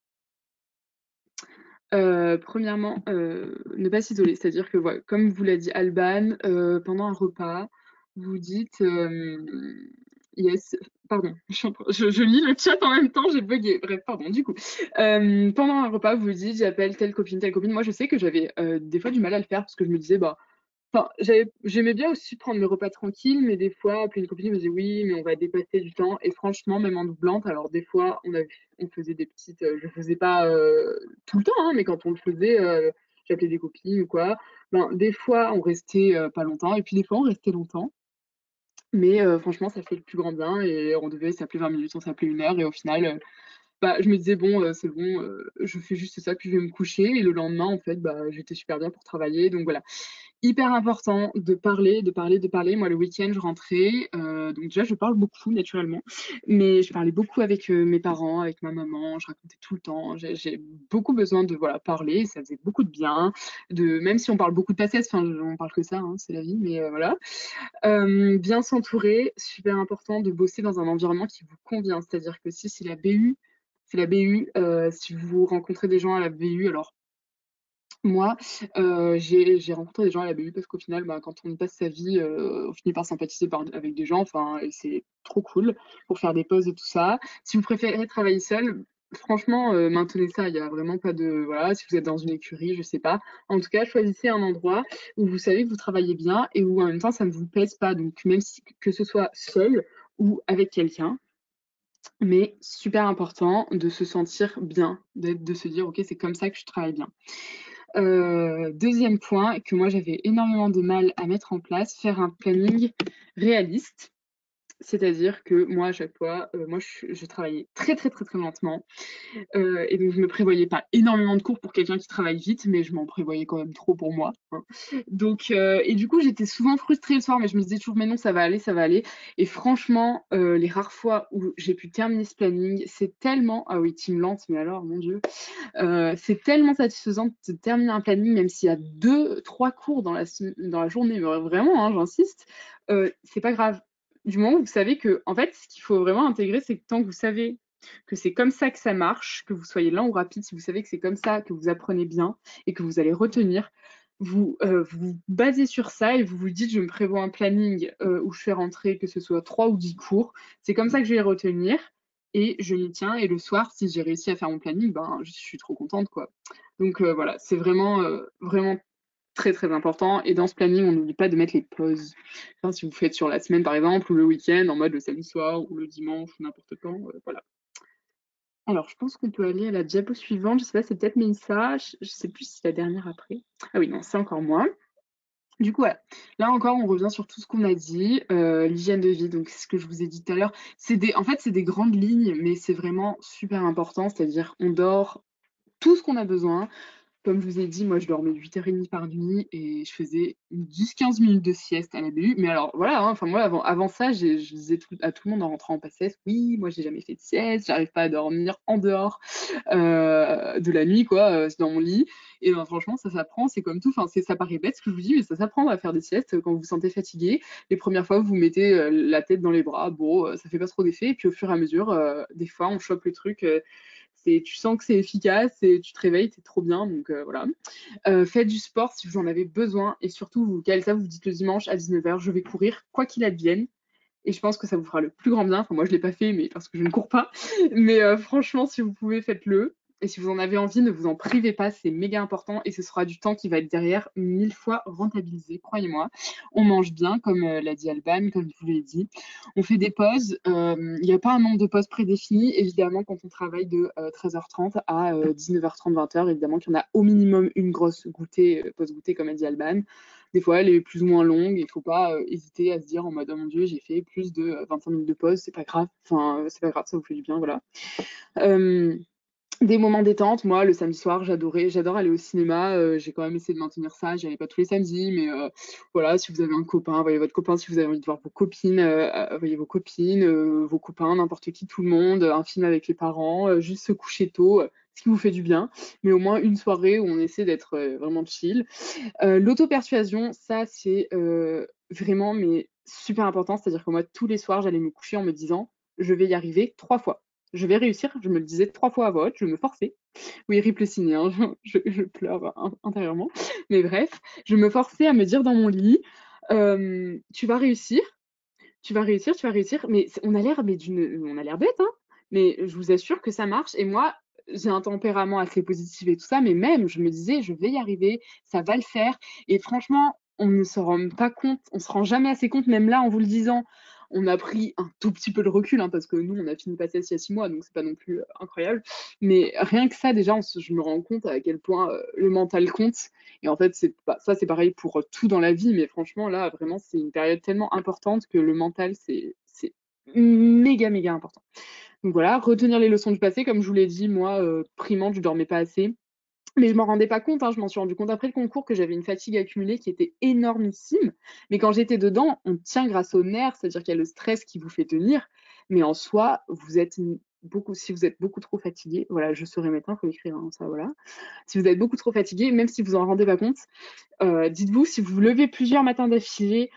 Premièrement, ne pas s'isoler. C'est-à-dire que, voilà, comme vous l'a dit Alban, pendant un repas, vous dites yes. Pardon, je lis le chat en même temps, j'ai bugué. Bref, pardon, du coup. Pendant un repas, vous dites j'appelle telle copine, telle copine. Moi, je sais que j'avais des fois du mal à le faire parce que je me disais, bah, enfin, j'aimais bien aussi prendre mes repas tranquilles, mais des fois, appeler une copine, elle me disait oui, mais on va dépasser du temps. Et franchement, même en doublante, alors des fois, on faisait des petites. Je le faisais pas tout le temps, hein, mais quand on le faisait, j'appelais des copines ou quoi. Ben, des fois, on restait pas longtemps, et puis des fois, on restait longtemps. Mais franchement, ça fait le plus grand bien, et on devait s'appeler 20 minutes, on s'appelait 1 heure, et au final, bah, je me disais, bon, c'est bon, je fais juste ça, puis je vais me coucher. Et le lendemain, en fait, bah, j'étais super bien pour travailler. Donc voilà, hyper important de parler, de parler, de parler. Moi, le week-end, je rentrais. Donc déjà, je parle beaucoup, naturellement. Mais je parlais beaucoup avec mes parents, avec ma maman. Je racontais tout le temps. J'ai beaucoup besoin de voilà, parler. Ça faisait beaucoup de bien. Même si on parle beaucoup de passes, enfin, on parle que ça, hein, c'est la vie. Mais voilà. Bien s'entourer, super important de bosser dans un environnement qui vous convient. C'est-à-dire que si c'est la BU, c'est la BU. Si vous rencontrez des gens à la BU, alors moi, j'ai rencontré des gens à la BU parce qu'au final, bah, quand on y passe sa vie, on finit par sympathiser avec des gens, enfin, et c'est trop cool pour faire des pauses et tout ça. Si vous préférez travailler seul, franchement, maintenez ça. Il y a vraiment pas de voilà, si vous êtes dans une écurie, je sais pas. En tout cas, choisissez un endroit où vous savez que vous travaillez bien et où en même temps ça ne vous pèse pas. Donc même si que ce soit seul ou avec quelqu'un, mais super important de se sentir bien, de se dire OK, c'est comme ça que je travaille bien. Deuxième point que moi j'avais énormément de mal à mettre en place, faire un planning réaliste. C'est-à-dire que moi, à chaque fois, moi, je travaillais très, très, très, très lentement. Et donc, je me prévoyais pas énormément de cours pour quelqu'un qui travaille vite, mais je m'en prévoyais quand même trop pour moi, hein. Donc, et du coup, j'étais souvent frustrée le soir, mais je me disais toujours, mais non, ça va aller, ça va aller. Et franchement, les rares fois où j'ai pu terminer ce planning, c'est tellement, ah oui, team lente, mais alors, mon Dieu, c'est tellement satisfaisant de terminer un planning, même s'il y a 2, 3 cours dans la journée, mais vraiment, hein, j'insiste, c'est pas grave. Du moment où vous savez que, en fait, ce qu'il faut vraiment intégrer, c'est que tant que vous savez que c'est comme ça que ça marche, que vous soyez lent ou rapide, si vous savez que c'est comme ça que vous apprenez bien et que vous allez retenir, vous basez sur ça et vous vous dites, je me prévois un planning où je fais rentrer que ce soit 3 ou 10 cours. C'est comme ça que je vais retenir et je m'y tiens. Et le soir, si j'ai réussi à faire mon planning, ben, je suis trop contente, quoi. Donc voilà, c'est vraiment, vraiment très très important. Et dans ce planning, on n'oublie pas de mettre les pauses. Enfin, si vous faites sur la semaine, par exemple, ou le week-end, en mode le samedi soir, ou le dimanche, ou n'importe quand, voilà. Alors, je pense qu'on peut aller à la diapo suivante. Je sais pas, c'est peut-être Mélissa. Je sais plus si c'est la dernière après. Ah oui, non, c'est encore moi. Du coup, voilà. Là encore, on revient sur tout ce qu'on a dit. L'hygiène de vie, donc c'est ce que je vous ai dit tout à l'heure. En fait, c'est des grandes lignes, mais c'est vraiment super important. C'est-à-dire, on dort tout ce qu'on a besoin. Comme je vous ai dit, moi, je dormais 8h30 par nuit et je faisais 10-15 minutes de sieste à la BU. Mais alors, voilà, hein, enfin, moi, avant ça, je disais à tout le monde en rentrant en PACES, oui, moi, j'ai jamais fait de sieste, j'arrive pas à dormir en dehors de la nuit, quoi, dans mon lit. Et ben, franchement, ça s'apprend, c'est comme tout. Enfin, ça paraît bête ce que je vous dis, mais ça s'apprend à faire des siestes quand vous vous sentez fatigué. Les premières fois, vous mettez la tête dans les bras, bon, ça fait pas trop d'effet. Et puis au fur et à mesure, des fois, on chope le truc. Tu sens que c'est efficace et tu te réveilles, c'est trop bien. Donc voilà. Faites du sport si vous en avez besoin. Et surtout, vous calez ça, vous dites le dimanche à 19h, je vais courir, quoi qu'il advienne. Et je pense que ça vous fera le plus grand bien. Enfin, moi, je ne l'ai pas fait, mais parce que je ne cours pas. Mais franchement, si vous pouvez, faites-le. Et si vous en avez envie, ne vous en privez pas, c'est méga important et ce sera du temps qui va être derrière 1000 fois rentabilisé, croyez-moi. On mange bien, comme l'a dit Alban, comme je vous l'ai dit. On fait des pauses. Il n'y a pas un nombre de pauses prédéfini. Évidemment, quand on travaille de 13h30 à 19h30, 20h, évidemment qu'il y en a au minimum une grosse goûtée, pause goûtée, comme a dit Alban. Des fois, elle est plus ou moins longue. Il ne faut pas hésiter à se dire en mode, oh mon Dieu, j'ai fait plus de 25 minutes de pause, c'est pas grave. Enfin, c'est pas grave, ça vous fait du bien, voilà. Des moments détente, moi le samedi soir j'adore aller au cinéma, j'ai quand même essayé de maintenir ça, j'y allais pas tous les samedis, mais voilà, si vous avez un copain, voyez votre copain, si vous avez envie de voir vos copines, voyez vos copines, vos copains, n'importe qui, tout le monde, un film avec les parents, juste se coucher tôt, ce qui vous fait du bien, mais au moins une soirée où on essaie d'être vraiment chill. L'auto-persuasion, ça c'est vraiment mais super important, c'est-à-dire que moi tous les soirs j'allais me coucher en me disant je vais y arriver 3 fois. Je vais réussir, je me le disais 3 fois à voix haute, je me forçais. Oui, rip le ciné, hein, je pleure intérieurement. Mais bref, je me forçais à me dire dans mon lit, tu vas réussir, tu vas réussir, tu vas réussir. Mais on a l'air bête, hein. Mais je vous assure que ça marche. Et moi, j'ai un tempérament assez positif et tout ça, mais même, je me disais, je vais y arriver, ça va le faire. Et franchement, on ne se rend pas compte, on se rend jamais assez compte, même là, en vous le disant. On a pris un tout petit peu de recul, hein, parce que nous, on a fini passer il y a 6 mois, donc c'est pas non plus incroyable. Mais rien que ça, déjà, je me rends compte à quel point le mental compte. Et en fait, c'est pareil pour tout dans la vie, mais franchement, là, vraiment, c'est une période tellement importante que le mental, c'est méga, méga important. Donc voilà, retenir les leçons du passé, comme je vous l'ai dit, moi, primante, je dormais pas assez. Mais je m'en rendais pas compte, hein, je m'en suis rendu compte après le concours que j'avais une fatigue accumulée qui était énormissime. Mais quand j'étais dedans, on tient grâce aux nerfs, c'est-à-dire qu'il y a le stress qui vous fait tenir. Mais en soi, si vous êtes beaucoup trop fatigué, voilà, je serai médecin, il faut écrire, hein, ça, voilà. Si vous êtes beaucoup trop fatigué, même si vous en rendez pas compte, dites-vous, si vous vous levez plusieurs matins d'affilée,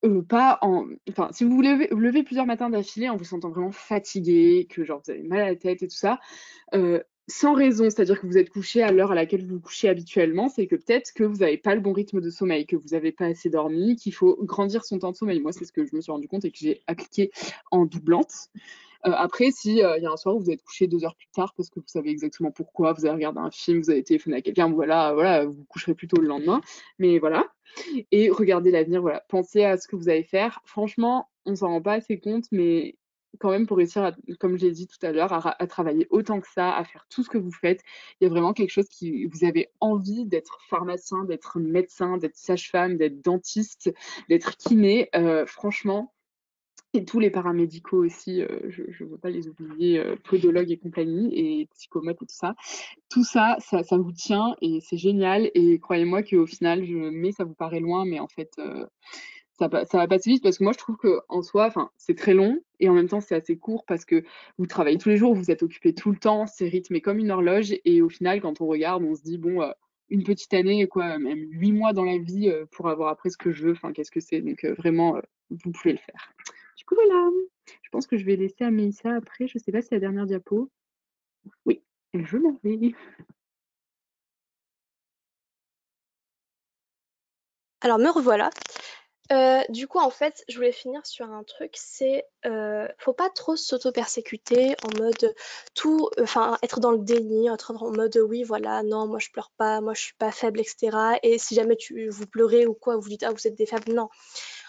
si vous vous levez plusieurs matins d'affilée en vous sentant vraiment fatigué, que genre vous avez mal à la tête et tout ça, sans raison, c'est-à-dire que vous êtes couché à l'heure à laquelle vous vous couchez habituellement, c'est que peut-être que vous n'avez pas le bon rythme de sommeil, que vous n'avez pas assez dormi, qu'il faut grandir son temps de sommeil. Moi, c'est ce que je me suis rendu compte et que j'ai appliqué en doublante. Après, si y a un soir où vous êtes couché 2 heures plus tard parce que vous savez exactement pourquoi, vous avez regardé un film, vous avez téléphoné à quelqu'un, voilà, vous vous coucherez plus tôt le lendemain. Mais voilà. Et regardez l'avenir, voilà. Pensez à ce que vous allez faire. Franchement, on s'en rend pas assez compte, mais quand même pour réussir, comme je l'ai dit tout à l'heure, à travailler autant que ça, à faire tout ce que vous faites, il y a vraiment quelque chose qui vous avez envie d'être pharmacien, d'être médecin, d'être sage-femme, d'être dentiste, d'être kiné. Franchement, et tous les paramédicaux aussi, je ne veux pas les oublier, podologues et compagnie, et psychomotes et tout ça. Tout ça, ça vous tient et c'est génial. Et croyez-moi qu'au final, ça vous paraît loin, mais en fait, ça va passer vite parce que moi, je trouve qu'en soi, c'est très long et en même temps, c'est assez court parce que vous travaillez tous les jours, vous êtes occupé tout le temps, c'est rythmé comme une horloge. Et au final, quand on regarde, on se dit, bon, une petite année, quoi, même 8 mois dans la vie pour avoir appris ce que je veux, qu'est-ce que c'est? Donc vraiment, vous pouvez le faire. Du coup, voilà. Je pense que je vais laisser à Mélissa après. Je sais pas si c'est la dernière diapo. Oui, je m'en vais. Alors me revoilà. Du coup, en fait, je voulais finir sur un truc, c'est faut pas trop s'auto-persécuter en mode être dans le déni, être en mode oui, voilà, non, moi je pleure pas, moi je suis pas faible, etc. Et si jamais vous pleurez ou quoi, vous dites ah vous êtes des faibles, non.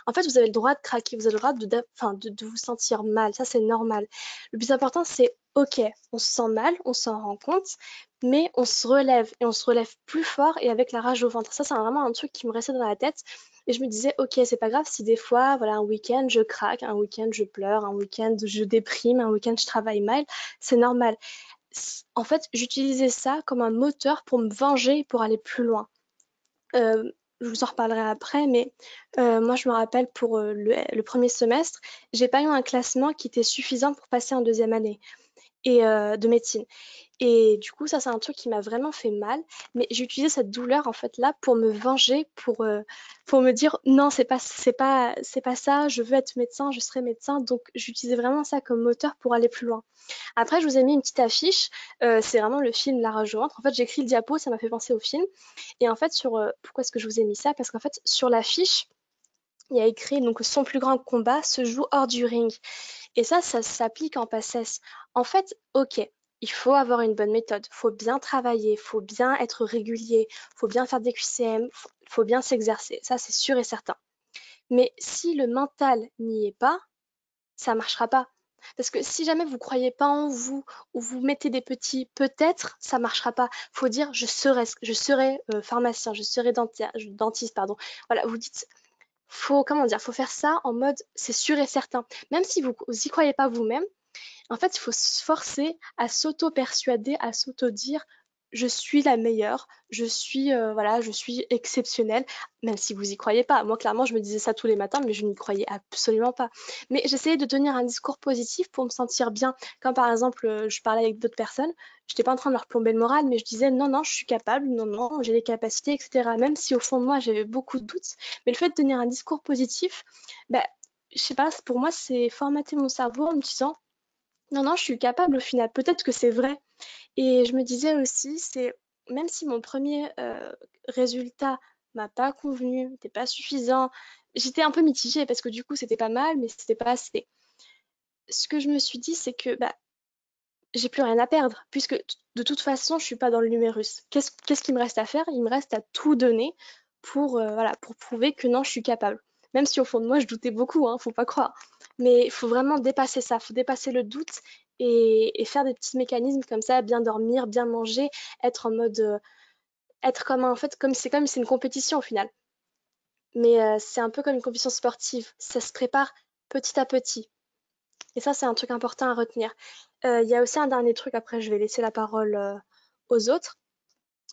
En fait, vous avez le droit de craquer, vous avez le droit de vous sentir mal, ça c'est normal. Le plus important, c'est ok, on se sent mal, on s'en rend compte, mais on se relève et on se relève plus fort et avec la rage au ventre. Ça, c'est vraiment un truc qui me restait dans la tête. Et je me disais, ok, c'est pas grave si des fois, voilà, un week-end je craque, un week-end je pleure, un week-end je déprime, un week-end je travaille mal, c'est normal. en fait, j'utilisais ça comme un moteur pour me venger, pour aller plus loin. Je vous en reparlerai après, mais moi, je me rappelle pour le premier semestre, j'ai pas eu un classement qui était suffisant pour passer en deuxième année de médecine. Et du coup, ça, c'est un truc qui m'a vraiment fait mal. Mais j'ai utilisé cette douleur, en fait, là, pour me venger, pour me dire, non, c'est pas ça, je veux être médecin, je serai médecin. Donc, j'utilisais vraiment ça comme moteur pour aller plus loin. Après, je vous ai mis une petite affiche. C'est vraiment le film La Rage au ventre. En fait, j'ai écrit le diapo, ça m'a fait penser au film. Et en fait, pourquoi est-ce que je vous ai mis ça? Parce qu'en fait, sur l'affiche, il y a écrit donc son plus grand combat se joue hors du ring. Et ça s'applique en PACES. En fait, ok, il faut avoir une bonne méthode, faut bien travailler, faut bien être régulier, faut bien faire des QCM, faut bien s'exercer. Ça, c'est sûr et certain. Mais si le mental n'y est pas, ça marchera pas. Parce que si jamais vous croyez pas en vous ou vous mettez des petits peut-être, ça marchera pas. Faut dire je serai pharmacien, je serai dentiste, pardon. Voilà, vous dites comment dire, faut faire ça en mode c'est sûr et certain. Même si vous y croyez pas vous-même, en fait, il faut se forcer à s'auto-persuader, à s'auto-dire je suis la meilleure, voilà, je suis exceptionnelle, même si vous y croyez pas. Moi, clairement, je me disais ça tous les matins, mais je n'y croyais absolument pas. Mais j'essayais de tenir un discours positif pour me sentir bien. Quand par exemple, je parlais avec d'autres personnes, je n'étais pas en train de leur plomber le moral, mais je disais non, non, je suis capable, non, non, j'ai les capacités, etc. Même si au fond de moi, j'avais beaucoup de doutes. Mais le fait de tenir un discours positif, bah, je sais pas, pour moi, c'est formater mon cerveau en me disant non, non, je suis capable au final. Peut-être que c'est vrai. Et je me disais aussi, c'est même si mon premier résultat m'a pas convenu, n'était pas suffisant, j'étais un peu mitigée parce que du coup, c'était pas mal, mais c'était pas assez. Ce que je me suis dit, c'est que bah, j'ai plus rien à perdre, puisque de toute façon, je suis pas dans le numérus. Qu'est-ce qu'il me reste à faire? Il me reste à tout donner pour, voilà, pour prouver que non, je suis capable. Même si au fond de moi, je doutais beaucoup, hein, faut pas croire. Mais il faut vraiment dépasser ça, faut dépasser le doute et faire des petits mécanismes comme ça, bien dormir, bien manger, être en mode, être comme en fait, comme c'est une compétition au final. Mais c'est un peu comme une compétition sportive. Ça se prépare petit à petit. Et ça, c'est un truc important à retenir. Il y a aussi un dernier truc, après je vais laisser la parole aux autres,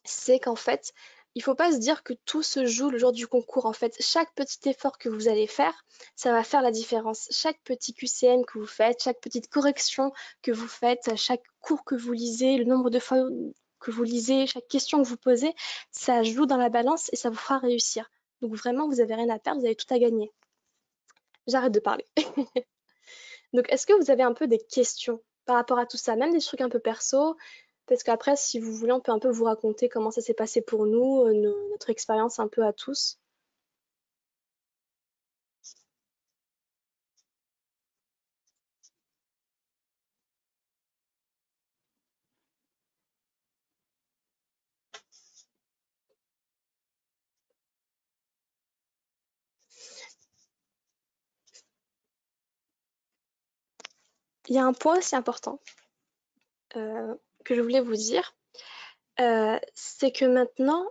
c'est qu'en fait, il faut pas se dire que tout se joue le jour du concours. En fait, chaque petit effort que vous allez faire, ça va faire la différence. Chaque petit QCM que vous faites, chaque petite correction que vous faites, chaque cours que vous lisez, le nombre de fois que vous lisez, chaque question que vous posez, ça joue dans la balance et ça vous fera réussir. Donc vraiment, vous avez rien à perdre, vous avez tout à gagner. J'arrête de parler. Donc, est-ce que vous avez un peu des questions par rapport à tout ça, même des trucs un peu perso? Parce qu'après, si vous voulez, on peut un peu vous raconter comment ça s'est passé pour nous, notre expérience un peu à tous. Il y a un point aussi important que je voulais vous dire, c'est que maintenant,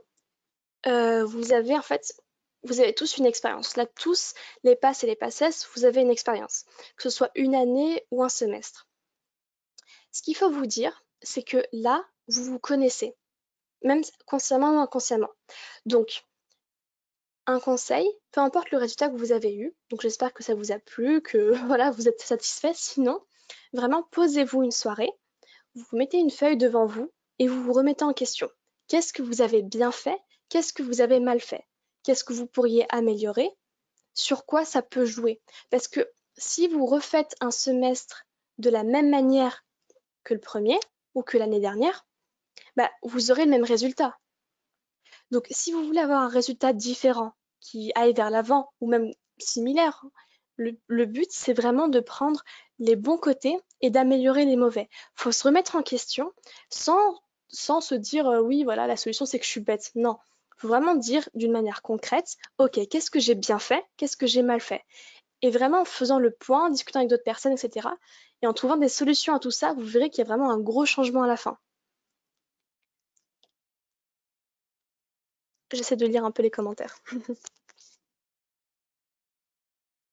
vous avez en fait, vous avez tous une expérience. Là, tous, les passes et les passes, vous avez une expérience, que ce soit une année ou un semestre. Ce qu'il faut vous dire, c'est que là, vous vous connaissez, même consciemment ou inconsciemment. Donc, un conseil, peu importe le résultat que vous avez eu, donc j'espère que ça vous a plu, que voilà, vous êtes satisfait. Sinon, vraiment, posez-vous une soirée, vous mettez une feuille devant vous et vous vous remettez en question. Qu'est-ce que vous avez bien fait? Qu'est-ce que vous avez mal fait? Qu'est-ce que vous pourriez améliorer? Sur quoi ça peut jouer? Parce que si vous refaites un semestre de la même manière que le premier ou que l'année dernière, bah, vous aurez le même résultat. Donc, si vous voulez avoir un résultat différent, qui aille vers l'avant ou même similaire, le but, c'est vraiment de prendre les bons côtés et d'améliorer les mauvais. Il faut se remettre en question sans se dire oui, voilà, la solution, c'est que je suis bête. Non. Il faut vraiment dire d'une manière concrète, ok, qu'est-ce que j'ai bien fait, qu'est-ce que j'ai mal fait. Et vraiment en faisant le point, en discutant avec d'autres personnes, etc. Et en trouvant des solutions à tout ça, vous verrez qu'il y a vraiment un gros changement à la fin. J'essaie de lire un peu les commentaires.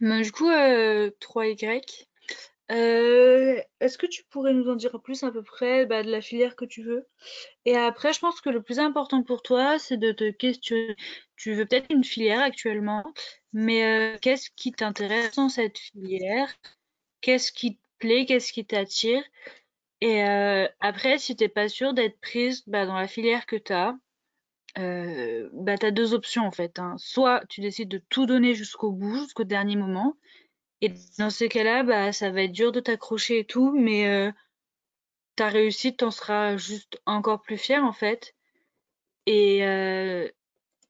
Du coup, 3Y. Est-ce que tu pourrais nous en dire plus à peu près de la filière que tu veux? Et après, je pense que le plus important pour toi, c'est de te questionner. Tu veux peut-être une filière actuellement, mais qu'est-ce qui t'intéresse dans cette filière? Qu'est-ce qui te plaît? Qu'est-ce qui t'attire? Et après, si t'es pas sûr d'être prise dans la filière que t'as, t'as deux options en fait, hein. Soit tu décides de tout donner jusqu'au bout, jusqu'au dernier moment, et dans ces cas-là, ça va être dur de t'accrocher et tout, mais ta réussite, t'en seras juste encore plus fière en fait. Et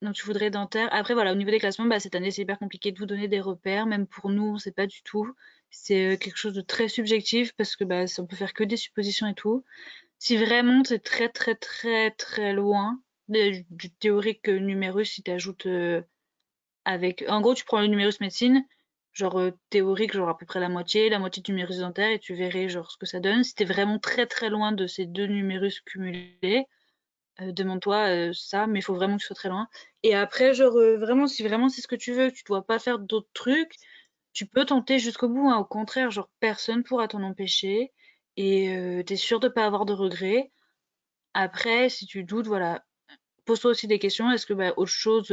donc tu voudrais dentaire. Après voilà, au niveau des classements, cette année c'est hyper compliqué de vous donner des repères, même pour nous, on sait pas du tout. C'est quelque chose de très subjectif parce que on peut faire que des suppositions et tout. Si vraiment c'est très très très très loin du théorique numérus, si tu ajoutes avec. En gros, tu prends le numérus médecine, genre théorique, genre à peu près la moitié du numérus dentaire, et tu verrais genre ce que ça donne. Si t'es vraiment très très loin de ces deux numérus cumulés, demande-toi ça, mais il faut vraiment que tu sois très loin. Et après, genre vraiment, si vraiment c'est ce que tu veux, que tu dois pas faire d'autres trucs, tu peux tenter jusqu'au bout, hein. Au contraire, genre personne pourra t'en empêcher. Et t'es sûr de pas avoir de regrets. Après, si tu doutes, voilà, pose-toi aussi des questions. Est-ce que autre chose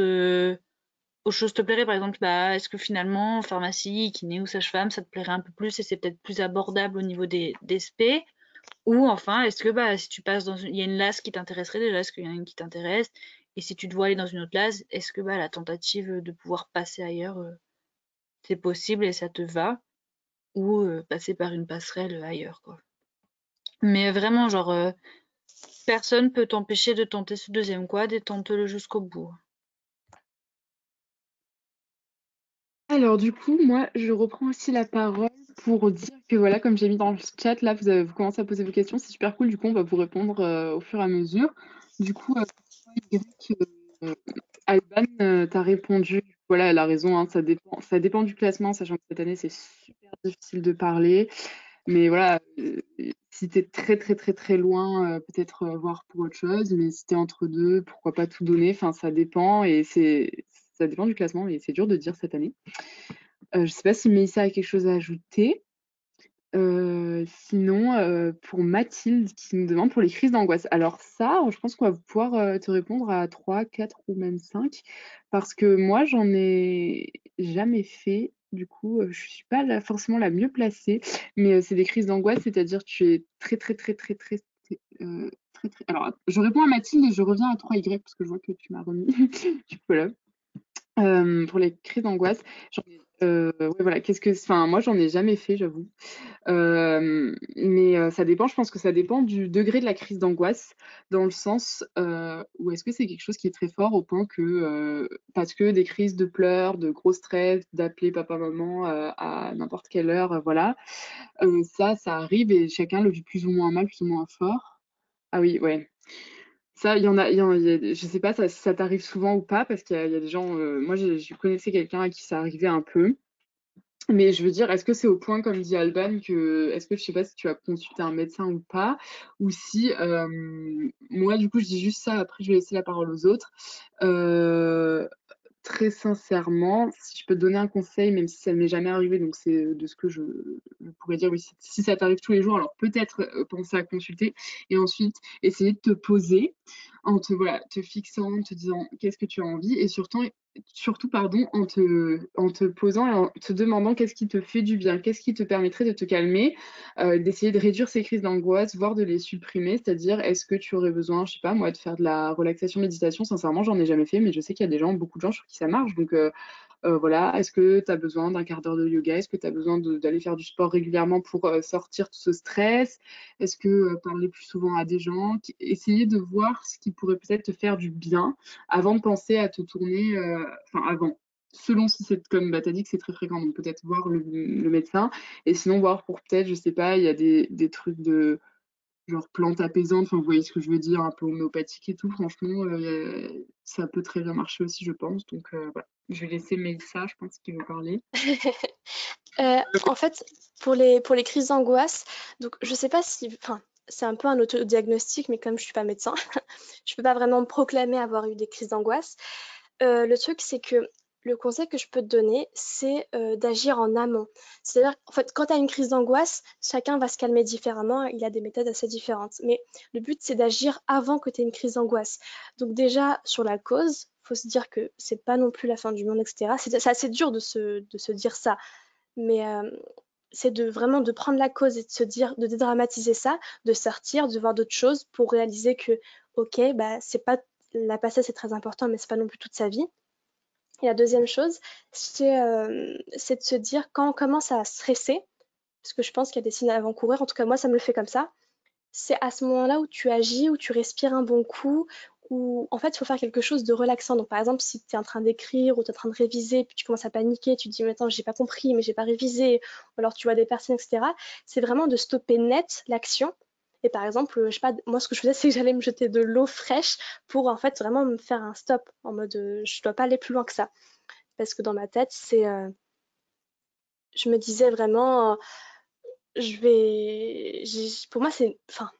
te plairait, par exemple, est-ce que finalement, pharmacie, kiné ou sage-femme, ça te plairait un peu plus et c'est peut-être plus abordable au niveau des spé? Ou enfin, est-ce que si tu passes il y a une LAS qui t'intéresserait déjà, est-ce qu'il y en a une qui t'intéresse? Et si tu dois aller dans une autre LAS, est-ce que la tentative de pouvoir passer ailleurs, c'est possible et ça te va? Ou passer par une passerelle ailleurs, quoi. Mais vraiment, genre, personne peut t'empêcher de tenter ce deuxième quad et tente-le jusqu'au bout. Alors du coup, moi, je reprends aussi la parole pour dire que voilà, comme j'ai mis dans le chat, là, vous commencez à poser vos questions, c'est super cool, du coup, on va vous répondre au fur et à mesure. Du coup, Alban, t'as répondu, voilà, elle a raison, hein, ça dépend du classement, sachant que cette année, c'est super difficile de parler. Mais voilà, si t'es très très très très loin, peut-être voir pour autre chose, mais si t'es entre deux, pourquoi pas tout donner, enfin ça dépend et ça dépend du classement et c'est dur de dire cette année. Je sais pas si Mélissa a quelque chose à ajouter. Sinon, pour Mathilde qui nous demande pour les crises d'angoisse. Alors ça, je pense qu'on va pouvoir te répondre à 3, 4 ou même 5 parce que moi, j'en ai jamais fait. Du coup, je suis pas forcément la mieux placée, mais c'est des crises d'angoisse, c'est-à-dire tu es très, très, très, très, très, très, très. Alors, je réponds à Mathilde et je reviens à 3Y parce que je vois que tu m'as remis. Du coup, voilà. Pour les crises d'angoisse, ouais, voilà, enfin, moi, j'en ai jamais fait, j'avoue. Mais ça dépend, je pense que ça dépend du degré de la crise d'angoisse, dans le sens où est-ce que c'est quelque chose qui est très fort au point que, parce que des crises de pleurs, de gros stress, d'appeler papa, maman à n'importe quelle heure, voilà, ça arrive et chacun le vit plus ou moins mal, plus ou moins fort. Ah oui, ouais. Ça, je sais pas si ça t'arrive souvent ou pas, parce qu'il y a des gens, moi je connaissais quelqu'un à qui ça arrivait un peu. Mais je veux dire, est-ce que c'est au point, comme dit Alban, est-ce que je sais pas si tu as consulté un médecin ou pas, ou si, moi du coup je dis juste ça, après je vais laisser la parole aux autres. Euh, Très sincèrement, si je peux te donner un conseil, même si ça ne m'est jamais arrivé, donc c'est de ce que je pourrais dire, oui, si ça t'arrive tous les jours, alors peut-être penser à consulter et ensuite essayer de te poser voilà, te fixant, en te disant qu'est-ce que tu as envie et surtout pardon, en te posant et en te demandant qu'est-ce qui te fait du bien, qu'est-ce qui te permettrait de te calmer, d'essayer de réduire ces crises d'angoisse, voire de les supprimer, c'est-à-dire est-ce que tu aurais besoin, je sais pas moi, de faire de la relaxation méditation, sincèrement j'en ai jamais fait, mais je sais qu'il y a des gens, beaucoup de gens sur qui ça marche, donc voilà, est-ce que tu as besoin d'un quart d'heure de yoga, est-ce que tu as besoin d'aller faire du sport régulièrement pour sortir tout ce stress, est-ce que parler plus souvent à des gens, essayer de voir ce qui pourrait peut-être te faire du bien avant de penser à te tourner, enfin avant, selon si c'est comme tu as dit que c'est très fréquent, donc peut-être voir le médecin, et sinon voir pour peut-être, je sais pas, il y a des trucs de genre plantes apaisantes, enfin vous voyez ce que je veux dire, un peu homéopathique et tout, franchement, ça peut très bien marcher aussi, je pense, donc voilà. Je vais laisser Mélissa, je pense qu'il veut parler. En fait, pour les crises d'angoisse, donc je sais pas si, enfin, c'est un peu un autodiagnostic, mais comme je suis pas médecin, je peux pas vraiment me proclamer avoir eu des crises d'angoisse. Le truc, c'est que le conseil que je peux te donner, c'est d'agir en amont. C'est-à-dire, en fait, quand tu as une crise d'angoisse, chacun va se calmer différemment, il a des méthodes assez différentes. Mais le but, c'est d'agir avant que tu aies une crise d'angoisse. Donc déjà, sur la cause, faut se dire que c'est pas non plus la fin du monde, etc. C'est assez dur de se dire ça, mais c'est vraiment de prendre la cause et de se dire, de dédramatiser ça, de sortir, de voir d'autres choses pour réaliser que, ok, bah, c'est pas, la passée c'est très important, mais c'est pas non plus toute sa vie. Et la deuxième chose, c'est de se dire quand on commence à stresser, parce que je pense qu'il y a des signes avant-coureurs, en tout cas moi ça me le fait comme ça, c'est à ce moment-là où tu agis, où tu respires un bon coup, où en fait il faut faire quelque chose de relaxant. Donc par exemple, si tu es en train d'écrire ou tu es en train de réviser, puis tu commences à paniquer, tu te dis maintenant j'ai pas compris, mais j'ai pas révisé, ou alors tu vois des personnes, etc. C'est vraiment de stopper net l'action. Et par exemple, je sais pas, moi ce que je faisais, c'est que j'allais me jeter de l'eau fraîche pour en fait vraiment me faire un stop, en mode je dois pas aller plus loin que ça. Parce que dans ma tête, je me disais vraiment, pour moi, enfin,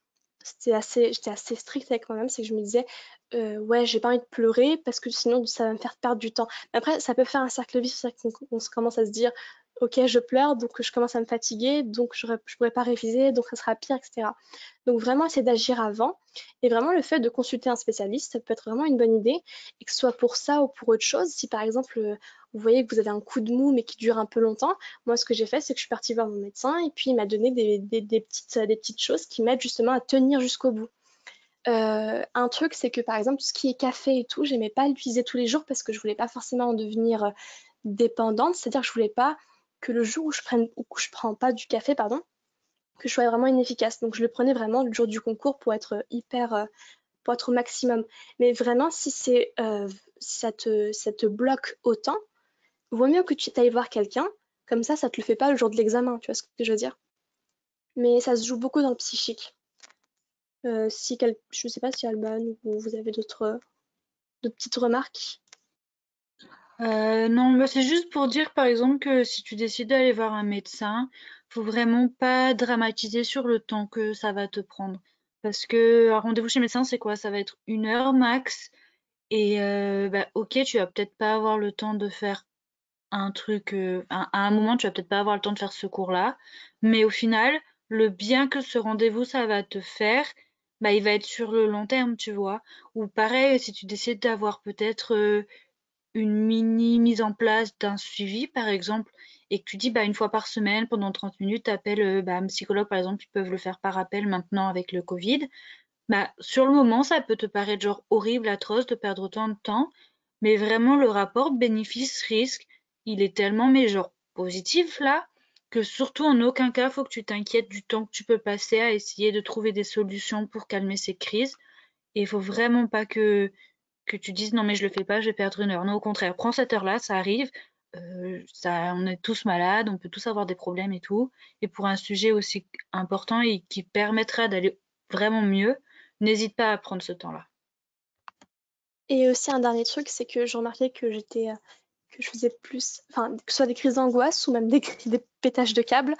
j'étais assez stricte avec moi-même, c'est que je me disais, ouais, j'ai pas envie de pleurer parce que sinon ça va me faire perdre du temps. Mais après, ça peut faire un cercle vicieux, c'est-à-dire qu'on se commence à se dire, ok, je pleure, donc je commence à me fatiguer, donc je pourrais pas réviser, donc ça sera pire, etc. Donc vraiment essayer d'agir avant, et vraiment le fait de consulter un spécialiste, ça peut être vraiment une bonne idée, et que ce soit pour ça ou pour autre chose. Si par exemple, vous voyez que vous avez un coup de mou mais qui dure un peu longtemps, moi, ce que j'ai fait, c'est que je suis partie voir mon médecin et puis il m'a donné des petites choses qui m'aident justement à tenir jusqu'au bout. Un truc, c'est que par exemple, tout ce qui est café et tout, j'aimais pas l'utiliser tous les jours parce que je voulais pas forcément en devenir dépendante. C'est-à-dire que je voulais pas que le jour où je prends pas du café, pardon, que je sois vraiment inefficace. Donc je le prenais vraiment le jour du concours pour être pour être au maximum. Mais vraiment, si ça te bloque autant, vaut mieux que tu ailles voir quelqu'un, comme ça te le fait pas le jour de l'examen, tu vois ce que je veux dire? Mais ça se joue beaucoup dans le psychique. Je sais pas si Alban ou vous avez d'autres petites remarques. Non, bah, c'est juste pour dire, par exemple, que si tu décides d'aller voir un médecin, faut vraiment pas dramatiser sur le temps que ça va te prendre. Parce que un rendez-vous chez le médecin, c'est quoi? Ça va être 1 heure max. Et bah, ok, tu vas peut-être pas avoir le temps de faire un truc, à un moment, tu vas peut-être pas avoir le temps de faire ce cours-là. Mais au final, le bien que ce rendez-vous, ça va te faire, bah, il va être sur le long terme, tu vois. Ou pareil, si tu décides d'avoir peut-être une mini mise en place d'un suivi, par exemple, et que tu dis, bah, 1 fois par semaine, pendant 30 minutes, tu appelles bah, un psychologue, par exemple, ils peuvent le faire par appel maintenant avec le Covid. Bah, sur le moment, ça peut te paraître genre horrible, atroce de perdre autant de temps, mais vraiment le rapport bénéfice-risque, il est tellement mais genre positif là, que surtout en aucun cas faut que tu t'inquiètes du temps que tu peux passer à essayer de trouver des solutions pour calmer ces crises. Et il faut vraiment pas que tu dises non mais je le fais pas, je vais perdre 1 heure. Non, au contraire, prends cette heure-là, ça arrive. Ça, on est tous malades, on peut tous avoir des problèmes et tout. Et pour un sujet aussi important et qui permettra d'aller vraiment mieux, n'hésite pas à prendre ce temps-là. Et aussi un dernier truc, c'est que je remarquais que je faisais plus, enfin, que ce soit des crises d'angoisse ou même des pétages de câbles,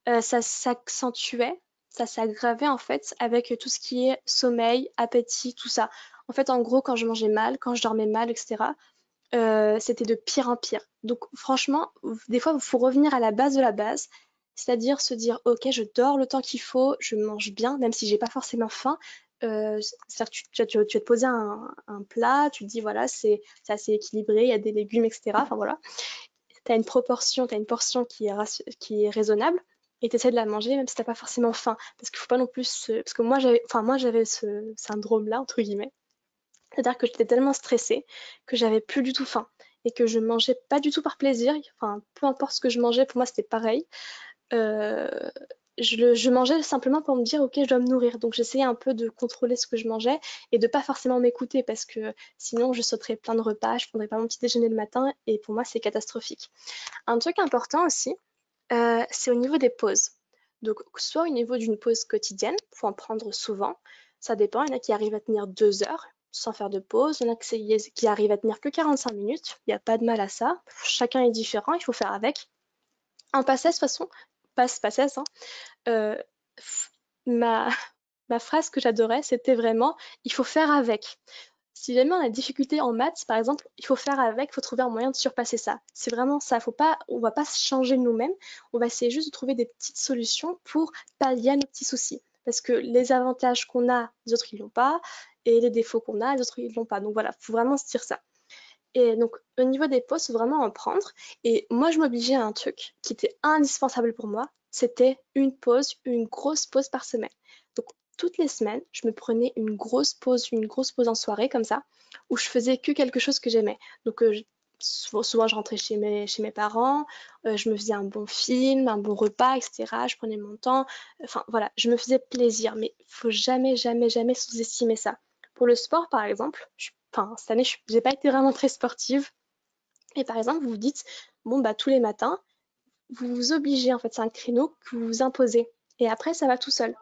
ça s'accentuait, ça s'aggravait en fait avec tout ce qui est sommeil, appétit, tout ça. En fait, en gros, quand je mangeais mal, quand je dormais mal, etc., c'était de pire en pire. Donc franchement, des fois, il faut revenir à la base de la base, c'est-à-dire se dire, ok, je dors le temps qu'il faut, je mange bien, même si j'ai pas forcément faim. C'est-à-dire que tu vas te poser un plat, tu te dis, voilà, c'est assez équilibré, il y a des légumes, etc. Enfin voilà, tu as une proportion, tu as une portion qui est raisonnable. Et tu essaies de la manger même si t'as pas forcément faim. Parce qu'il faut pas non plus Parce que moi j'avais ce syndrome-là, entre guillemets. C'est-à-dire que j'étais tellement stressée que j'avais plus du tout faim et que je mangeais pas du tout par plaisir. Enfin, peu importe ce que je mangeais, pour moi c'était pareil. Euh, je mangeais simplement pour me dire ok, je dois me nourrir. Donc j'essayais un peu de contrôler ce que je mangeais et de pas forcément m'écouter parce que sinon je sauterais plein de repas, je prendrais pas mon petit déjeuner le matin et pour moi c'est catastrophique. Un truc important aussi, c'est au niveau des pauses. Donc soit au niveau d'une pause quotidienne, faut en prendre souvent. Ça dépend, il y en a qui arrivent à tenir 2 heures sans faire de pause, il y en a qui arrivent à tenir que 45 minutes, il n'y a pas de mal à ça. Chacun est différent, il faut faire avec. En passesse, de toute façon, passesse, hein, euh, ma, ma phrase que j'adorais, c'était vraiment il faut faire avec. Si jamais on a des difficultés en maths, par exemple, il faut faire avec, il faut trouver un moyen de surpasser ça. C'est vraiment ça. Faut pas, on va pas se changer nous-mêmes. On va essayer juste de trouver des petites solutions pour pallier à nos petits soucis. Parce que les avantages qu'on a, les autres ils l'ont pas, et les défauts qu'on a, les autres ils l'ont pas. Donc voilà, faut vraiment se dire ça. Et donc au niveau des pauses, faut vraiment en prendre. Et moi, je m'obligeais à un truc qui était indispensable pour moi. C'était une grosse pause par semaine. Donc toutes les semaines, je me prenais une grosse pause en soirée comme ça, où je faisais que quelque chose que j'aimais. Donc souvent, je rentrais chez mes parents, je me faisais un bon film, un bon repas, etc. Je prenais mon temps. Enfin voilà, je me faisais plaisir, mais faut jamais, jamais, jamais sous-estimer ça. Pour le sport, par exemple, enfin, cette année, j'ai pas été vraiment très sportive. Et par exemple, vous vous dites, bon, bah, tous les matins, vous vous obligez, en fait, c'est un créneau que vous vous imposez. Et après, ça va tout seul.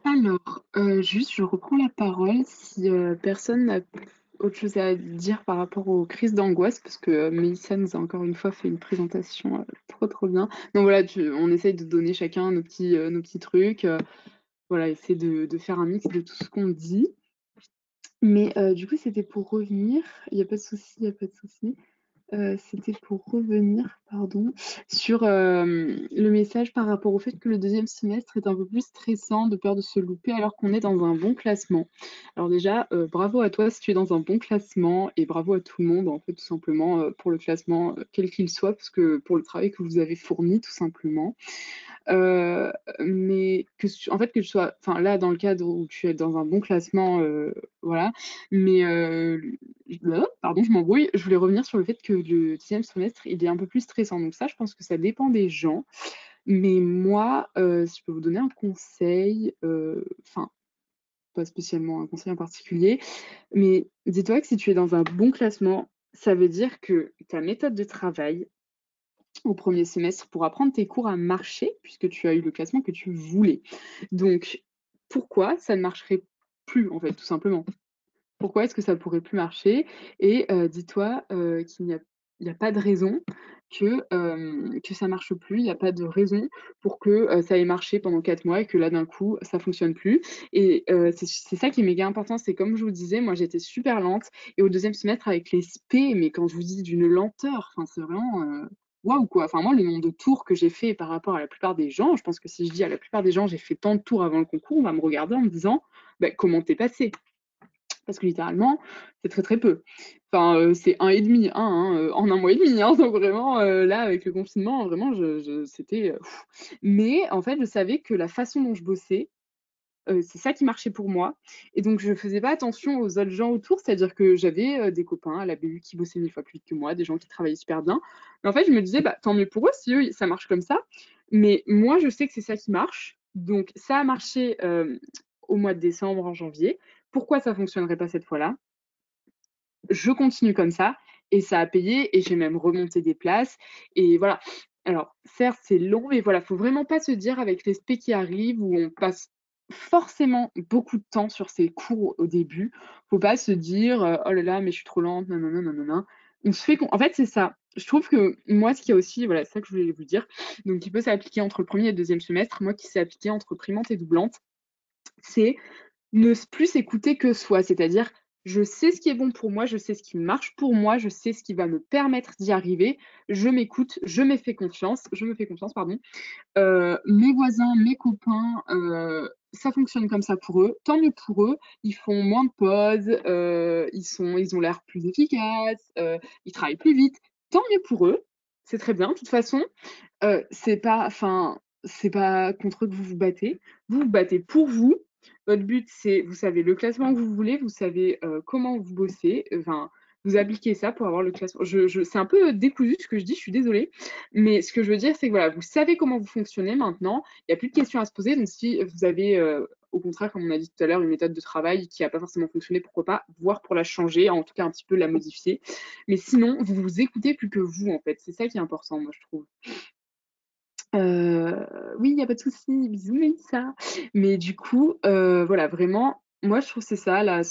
Alors, juste, je reprends la parole si personne n'a autre chose à dire par rapport aux crises d'angoisse, parce que Mélissa nous a encore une fois fait une présentation trop trop bien. Donc voilà, on essaye de donner chacun nos petits trucs. Voilà, essayer de faire un mix de tout ce qu'on dit. Mais du coup, c'était pour revenir, il n'y a pas de souci, il n'y a pas de souci. C'était pour revenir, pardon, sur le message par rapport au fait que le deuxième semestre est un peu plus stressant, de peur de se louper alors qu'on est dans un bon classement. Alors déjà, bravo à toi si tu es dans un bon classement et bravo à tout le monde, en fait, tout simplement, pour le classement, quel qu'il soit, parce que pour le travail que vous avez fourni, tout simplement. Heu, mais en fait, que tu sois enfin là, dans le cadre où tu es dans un bon classement, voilà, mais pardon, je m'embrouille. Je voulais revenir sur le fait que le 10e semestre, il est un peu plus stressant. Donc ça, je pense que ça dépend des gens. Mais moi, si je peux vous donner un conseil, enfin, pas spécialement un conseil en particulier, mais dis-toi que si tu es dans un bon classement, ça veut dire que ta méthode de travail au premier semestre pour apprendre tes cours à marcher, puisque tu as eu le classement que tu voulais. Donc, pourquoi ça ne marcherait plus, en fait, tout simplement? Pourquoi est-ce que ça pourrait plus marcher? Et dis-toi, qu'il n'y a pas de raison que ça marche plus. Il y a pas de raison pour que, ça ait marché pendant 4 mois et que là, d'un coup, ça fonctionne plus. Et c'est ça qui est méga important. C'est comme je vous disais, moi, j'étais super lente et au deuxième semestre avec les spé, mais quand je vous dis d'une lenteur, enfin, c'est vraiment, waouh, quoi. Enfin, moi, le nombre de tours que j'ai fait par rapport à la plupart des gens, je pense que si je dis à la plupart des gens: «J'ai fait tant de tours avant le concours», on va me regarder en me disant: «Bah, comment tu es passée?» Parce que littéralement, c'est très, très peu. Enfin, c'est 1,5, en 1 mois et demi, hein, donc vraiment, là, avec le confinement, vraiment, c'était, mais en fait, je savais que la façon dont je bossais, c'est ça qui marchait pour moi et donc je faisais pas attention aux autres gens autour. C'est-à-dire que j'avais, des copains à la BU qui bossaient 1000 fois plus vite que moi, des gens qui travaillaient super bien. Mais en fait, je me disais: «Bah, tant mieux pour eux si eux, ça marche comme ça». Mais moi, je sais que c'est ça qui marche. Donc ça a marché, au mois de décembre, en janvier. Pourquoi ça fonctionnerait pas cette fois-là? Je continue comme ça et ça a payé et j'ai même remonté des places et voilà. Alors certes, c'est long, mais voilà, faut vraiment pas se dire avec les spé qui arrivent où on passe forcément beaucoup de temps sur ces cours au début, faut pas se dire, «Oh là là, mais je suis trop lente, nanana, nanana». On se fait con en fait, c'est ça. Je trouve que moi, ce qu'il y a aussi, voilà, c'est ça que je voulais vous dire, donc qui peut s'appliquer entre le premier et le deuxième semestre, moi qui s'est appliqué entre primante et doublante, c'est ne plus s'écouter que soi, c'est-à-dire je sais ce qui est bon pour moi, je sais ce qui marche pour moi, je sais ce qui va me permettre d'y arriver, je m'écoute, je me fais confiance, pardon. Mes voisins, mes copains, ça fonctionne comme ça pour eux, tant mieux pour eux. Ils font moins de pauses, ils ont l'air plus efficaces, ils travaillent plus vite, tant mieux pour eux, c'est très bien. De toute façon, c'est pas contre eux que vous vous battez. Vous vous battez pour vous. Votre but, c'est, vous savez le classement que vous voulez, vous savez comment vous bossez. Enfin, vous appliquez ça pour avoir le classement. C'est un peu décousu ce que je dis, je suis désolée. Mais ce que je veux dire, c'est que voilà, vous savez comment vous fonctionnez maintenant. Il n'y a plus de questions à se poser. Donc, si vous avez, au contraire, comme on a dit tout à l'heure, une méthode de travail qui n'a pas forcément fonctionné, pourquoi pas voir pour la changer, en tout cas un petit peu la modifier. Mais sinon, vous vous écoutez plus que vous, en fait. C'est ça qui est important, moi, je trouve. Oui, il n'y a pas de souci, bisous Mélissa. Mais du coup, voilà, vraiment, moi je trouve que c'est ça, là,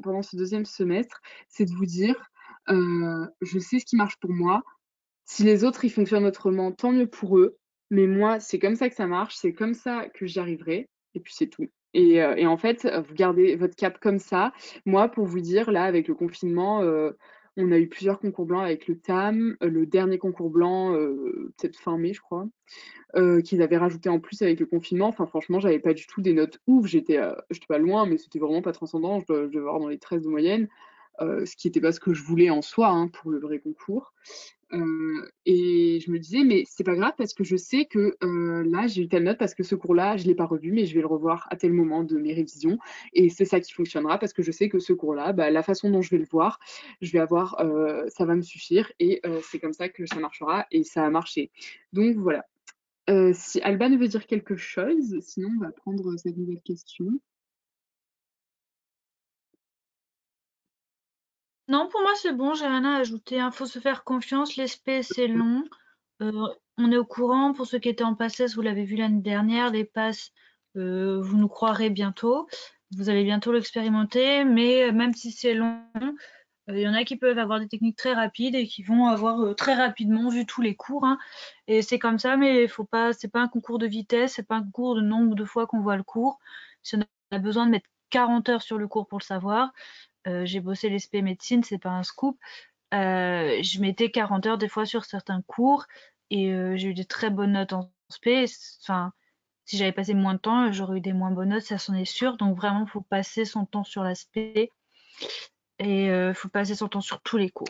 pendant ce deuxième semestre, c'est de vous dire, je sais ce qui marche pour moi. Si les autres, ils fonctionnent autrement, tant mieux pour eux. Mais moi, c'est comme ça que ça marche, c'est comme ça que j'y arriverai. Et puis c'est tout. Et en fait, vous gardez votre cap comme ça. Moi, pour vous dire, là, avec le confinement, on a eu plusieurs concours blancs avec le TAM, le dernier concours blanc, peut-être fin mai, je crois, qu'ils avaient rajouté en plus avec le confinement. Enfin, franchement, j'avais pas du tout des notes ouf. J'étais pas loin, mais c'était vraiment pas transcendant. Je devais avoir dans les 13 de moyenne, ce qui était pas ce que je voulais en soi, hein, pour le vrai concours. Et je me disais, mais c'est pas grave parce que je sais que là, j'ai eu telle note parce que ce cours-là, je l'ai pas revu, mais je vais le revoir à tel moment de mes révisions. Et c'est ça qui fonctionnera parce que je sais que ce cours-là, bah, la façon dont je vais le voir, je vais avoir, ça va me suffire et c'est comme ça que ça marchera et ça a marché. Donc voilà. Si Alban veut dire quelque chose, sinon on va prendre cette nouvelle question. Non, pour moi, c'est bon, j'ai rien à ajouter, hein. Faut se faire confiance, l'ESP, c'est long. Euh, on est au courant, pour ceux qui étaient en PACES, vous l'avez vu l'année dernière, les passes, vous nous croirez bientôt. Vous allez bientôt l'expérimenter, mais même si c'est long, il y en a qui peuvent avoir des techniques très rapides et qui vont avoir très rapidement vu tous les cours, hein. Et c'est comme ça, mais faut pas, c'est pas un concours de vitesse, c'est pas un concours de nombre de fois qu'on voit le cours. Si on a besoin de mettre 40 heures sur le cours pour le savoir, j'ai bossé l'ESP médecine, c'est pas un scoop. Je mettais 40 heures des fois sur certains cours et j'ai eu des très bonnes notes en spé. Enfin, si j'avais passé moins de temps, j'aurais eu des moins bonnes notes, ça c'en est sûr. Donc vraiment, faut passer son temps sur l'aspect et faut passer son temps sur tous les cours.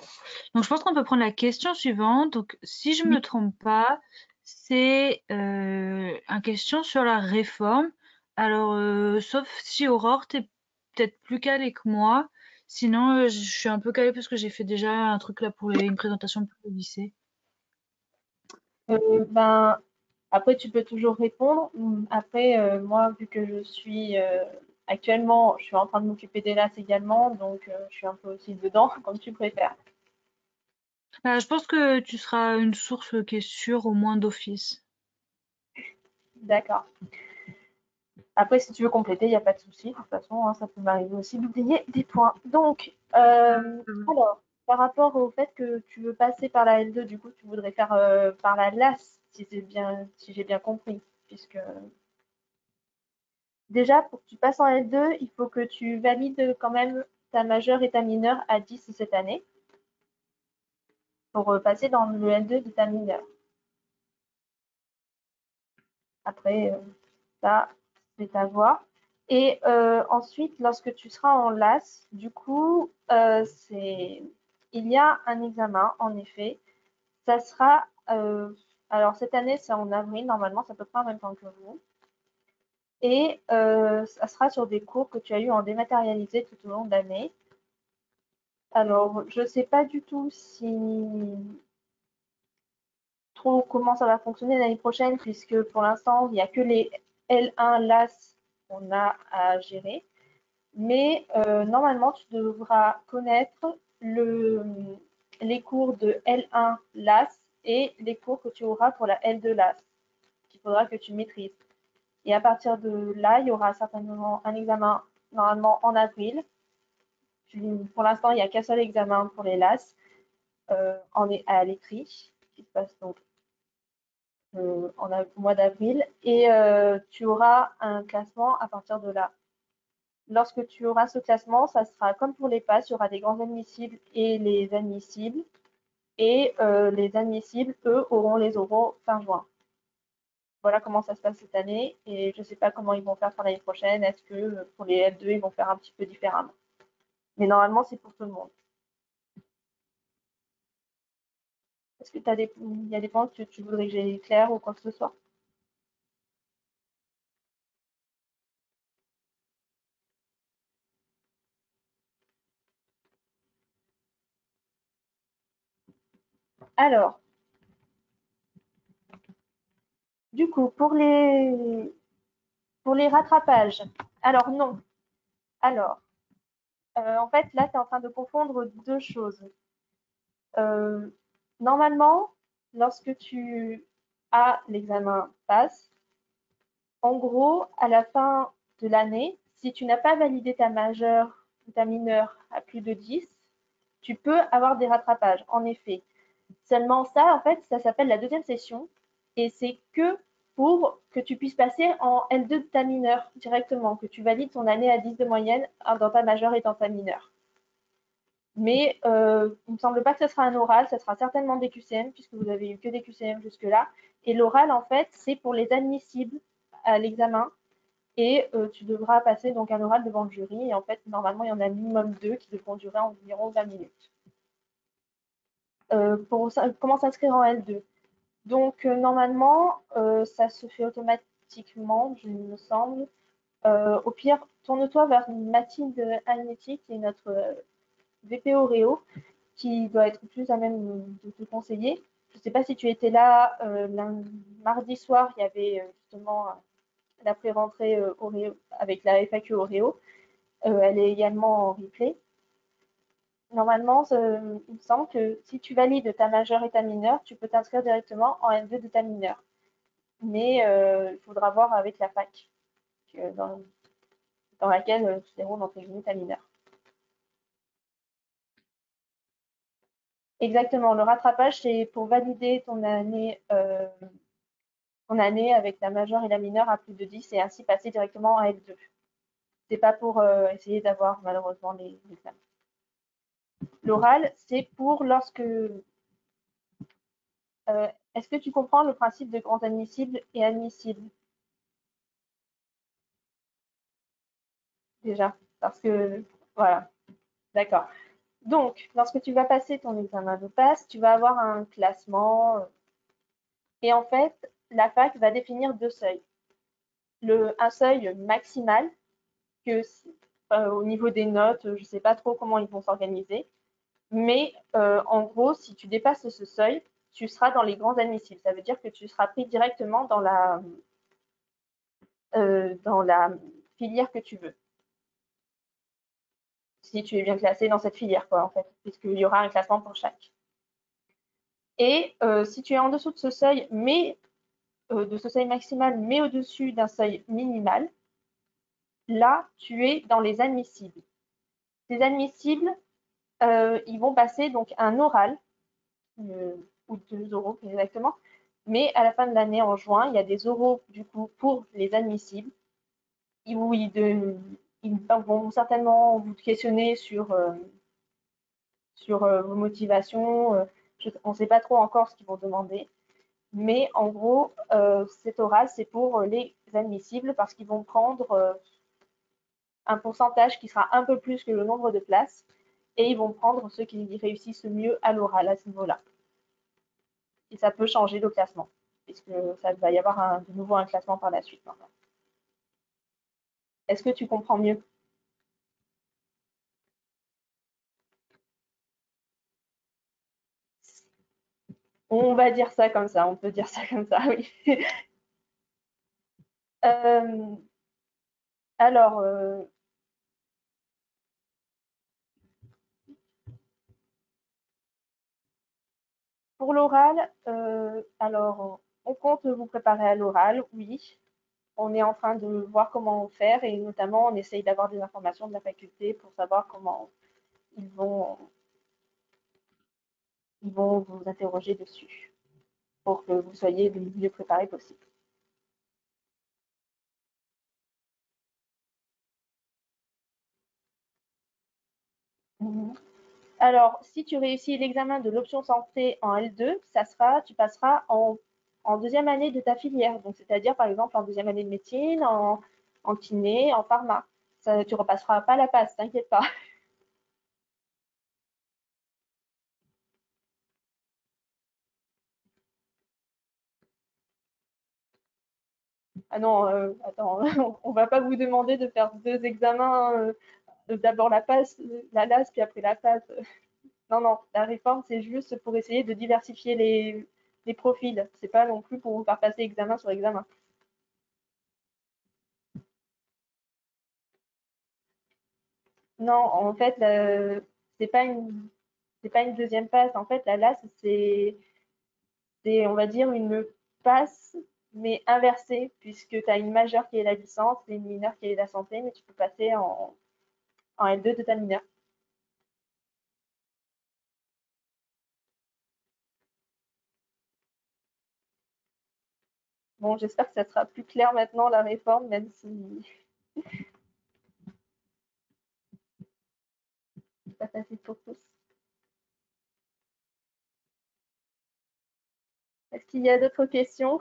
Donc je pense qu'on peut prendre la question suivante. Donc si je me Oui. trompe pas, c'est une question sur la réforme. Alors sauf si Aurore, t'es peut-être plus calée que moi. Sinon, je suis un peu calée parce que j'ai fait déjà un truc là pour une présentation pour le lycée. Ben, après, tu peux toujours répondre. Après, moi, vu que je suis actuellement, je suis en train de m'occuper des LAS également, donc je suis un peu aussi dedans, comme tu préfères. Je pense que tu seras une source qui est sûre au moins d'office. D'accord. Après, si tu veux compléter, il n'y a pas de souci. De toute façon, hein, ça peut m'arriver aussi d'oublier des points. Donc, alors, par rapport au fait que tu veux passer par la L2, du coup, tu voudrais faire par la LAS, si j'ai bien compris, puisque déjà, pour que tu passes en L2, il faut que tu valides quand même ta majeure et ta mineure à 10 cette année pour passer dans le L2 de ta mineure. Après, ça, c'est à voir. Et ensuite, lorsque tu seras en LAS, du coup, il y a un examen, en effet. Ça sera, alors cette année, c'est en avril, normalement, c'est à peu près en même temps que vous. Et ça sera sur des cours que tu as eu en dématérialisé tout au long de l'année. Alors, je ne sais pas du tout si trop comment ça va fonctionner l'année prochaine, puisque pour l'instant, il n'y a que les L1 LAS qu'on a à gérer. Mais normalement, tu devras connaître les cours de L1 LAS et les cours que tu auras pour la L2 LAS, qu'il faudra que tu maîtrises. Et à partir de là, il y aura certainement un examen normalement en avril. Pour l'instant, il n'y a qu'un seul examen pour les LAS à l'écrit, qui se passe donc au mois d'avril. Et tu auras un classement à partir de là. Lorsque tu auras ce classement, ça sera comme pour les passes, il y aura des grands admissibles et les admissibles. Et les admissibles, eux, auront les oraux fin juin. Voilà comment ça se passe cette année. Et je ne sais pas comment ils vont faire pour l'année prochaine. Est-ce que pour les L2, ils vont faire un petit peu différemment? Mais normalement, c'est pour tout le monde. Est-ce que il y a des points que tu voudrais que j'éclaire ou quoi que ce soit? Alors, du coup, pour les rattrapages, alors non. Alors, en fait, là, tu es en train de confondre deux choses. Normalement, lorsque tu à l'examen PASS. En gros, à la fin de l'année, si tu n'as pas validé ta majeure ou ta mineure à plus de 10, tu peux avoir des rattrapages, en effet. Seulement ça, en fait, ça s'appelle la deuxième session et c'est que pour que tu puisses passer en L2 de ta mineure directement, que tu valides ton année à 10 de moyenne dans ta majeure et dans ta mineure. Mais il ne me semble pas que ce sera un oral, ça sera certainement des QCM, puisque vous avez eu que des QCM jusque-là. Et l'oral, en fait, c'est pour les admissibles à l'examen. Et tu devras passer donc un oral devant le jury. Et en fait, normalement, il y en a minimum 2 qui devront durer environ 20 minutes. Comment s'inscrire en L2? Donc, normalement, ça se fait automatiquement, il me semble. Au pire, tourne-toi vers Mathilde Agnetti, qui est notre VP Oreo, qui doit être plus à même de te conseiller. Je ne sais pas si tu étais là mardi soir, il y avait justement la pré-rentrée Oreo avec la FAQ Oreo. Elle est également en replay. Normalement, il me semble que si tu valides ta majeure et ta mineure, tu peux t'inscrire directement en L2 de ta mineure. Mais il faudra voir avec la fac dans laquelle tu déroules entre guillemets ta mineure. Exactement, le rattrapage, c'est pour valider ton année avec la majeure et la mineure à plus de 10 et ainsi passer directement à L2. C'est pas pour essayer d'avoir malheureusement les examens. L'oral, c'est pour lorsque... Est-ce que tu comprends le principe de grand admissible et admissible? Déjà, parce que... Voilà, d'accord. Donc, lorsque tu vas passer ton examen de passe, tu vas avoir un classement. Et en fait, la fac va définir 2 seuils. Un seuil maximal, que au niveau des notes, je ne sais pas trop comment ils vont s'organiser. Mais en gros, si tu dépasses ce seuil, tu seras dans les grands admissibles. Ça veut dire que tu seras pris directement dans la filière que tu veux. Si tu es bien classé dans cette filière, quoi, en fait, puisqu'il y aura un classement pour chaque. Et si tu es en dessous de ce seuil, mais de ce seuil maximal, mais au-dessus d'un seuil minimal, là, tu es dans les admissibles. Ces admissibles, ils vont passer donc un oral, ou 2 oraux plus exactement, mais à la fin de l'année, en juin, il y a des oraux du coup pour les admissibles, où ils vont certainement vous questionner sur vos motivations. On ne sait pas trop encore ce qu'ils vont demander. Mais en gros, cet oral, c'est pour les admissibles parce qu'ils vont prendre un pourcentage qui sera un peu plus que le nombre de places et ils vont prendre ceux qui réussissent le mieux à l'oral à ce niveau-là. Et ça peut changer le classement, puisque ça va y avoir de nouveau un classement par la suite. Est-ce que tu comprends mieux? On va dire ça comme ça, on peut dire ça comme ça, oui. Alors, pour l'oral, alors, on compte vous préparer à l'oral, oui. On est en train de voir comment faire et notamment on essaye d'avoir des informations de la faculté pour savoir comment ils vont vous interroger dessus pour que vous soyez le mieux préparé possible. Alors, si tu réussis l'examen de l'option santé en L2, tu passeras en deuxième année de ta filière. Donc, c'est-à-dire, par exemple, en deuxième année de médecine, en kiné, en pharma. Ça, tu repasseras pas la passe, t'inquiète pas. Ah non, attends, on va pas vous demander de faire 2 examens, d'abord la passe, la LAS, puis après la passe. Non, non, la réforme, c'est juste pour essayer de diversifier les profils. C'est pas non plus pour vous faire passer examen sur examen. Non, en fait, c'est pas une deuxième passe. En fait, la LAS, c'est, on va dire, une passes, mais inversé, puisque tu as une majeure qui est la licence et une mineure qui est la santé, mais tu peux passer en L2 de ta mineure. Bon, j'espère que ça sera plus clair maintenant, la réforme, même si c'est pas facile pour tous. Est-ce qu'il y a d'autres questions,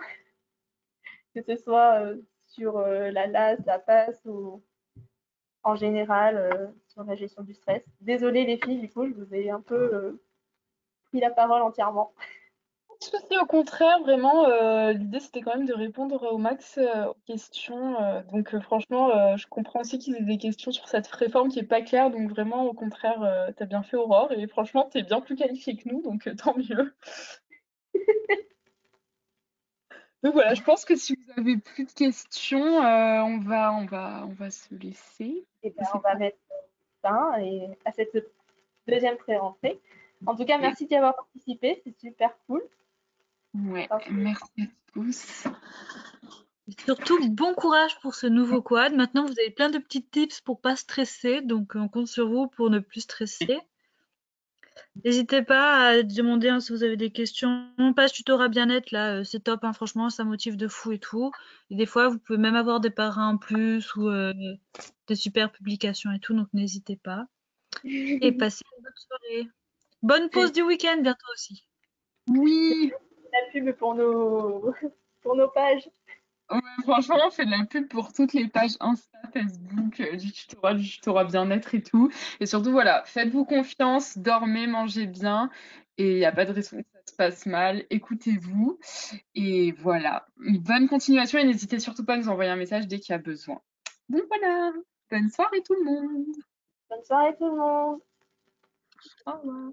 que ce soit sur la LAS, la PAS ou en général sur la gestion du stress? Désolée les filles, du coup, je vous ai un peu pris la parole entièrement. Pas de souci, au contraire, vraiment, l'idée c'était quand même de répondre au max aux questions. Donc franchement, je comprends aussi qu'ils aient des questions sur cette réforme qui est pas claire. Donc vraiment, au contraire, t'as bien fait Aurore. Et franchement, t'es bien plus qualifiée que nous, donc tant mieux. Donc voilà, je pense que si vous avez plus de questions, on va se laisser. Et bien, on va mettre fin à cette deuxième pré-rentrée. En tout cas, merci d'y avoir participé, c'est super cool. Ouais, merci à tous. Et surtout, bon courage pour ce nouveau quad. Maintenant, vous avez plein de petits tips pour pas stresser, donc on compte sur vous pour ne plus stresser. N'hésitez pas à demander si vous avez des questions. Page tutorat bien-être, là, c'est top, hein, franchement, ça motive de fou et tout. Et des fois, vous pouvez même avoir des parrains en plus ou des super publications et tout, donc n'hésitez pas. Et passez une bonne soirée. Bonne pause du week-end bientôt aussi. Oui, La pub pour nos pages. ouais, franchement, on fait de la pub pour toutes les pages Insta, Facebook, du tutorat bien-être et tout. Et surtout, voilà, faites-vous confiance, dormez, mangez bien. Et il n'y a pas de raison que ça se passe mal. Écoutez-vous. Et voilà. Bonne continuation et n'hésitez surtout pas à nous envoyer un message dès qu'il y a besoin. Donc voilà. Bonne soirée tout le monde. Bonne soirée tout le monde. Au revoir.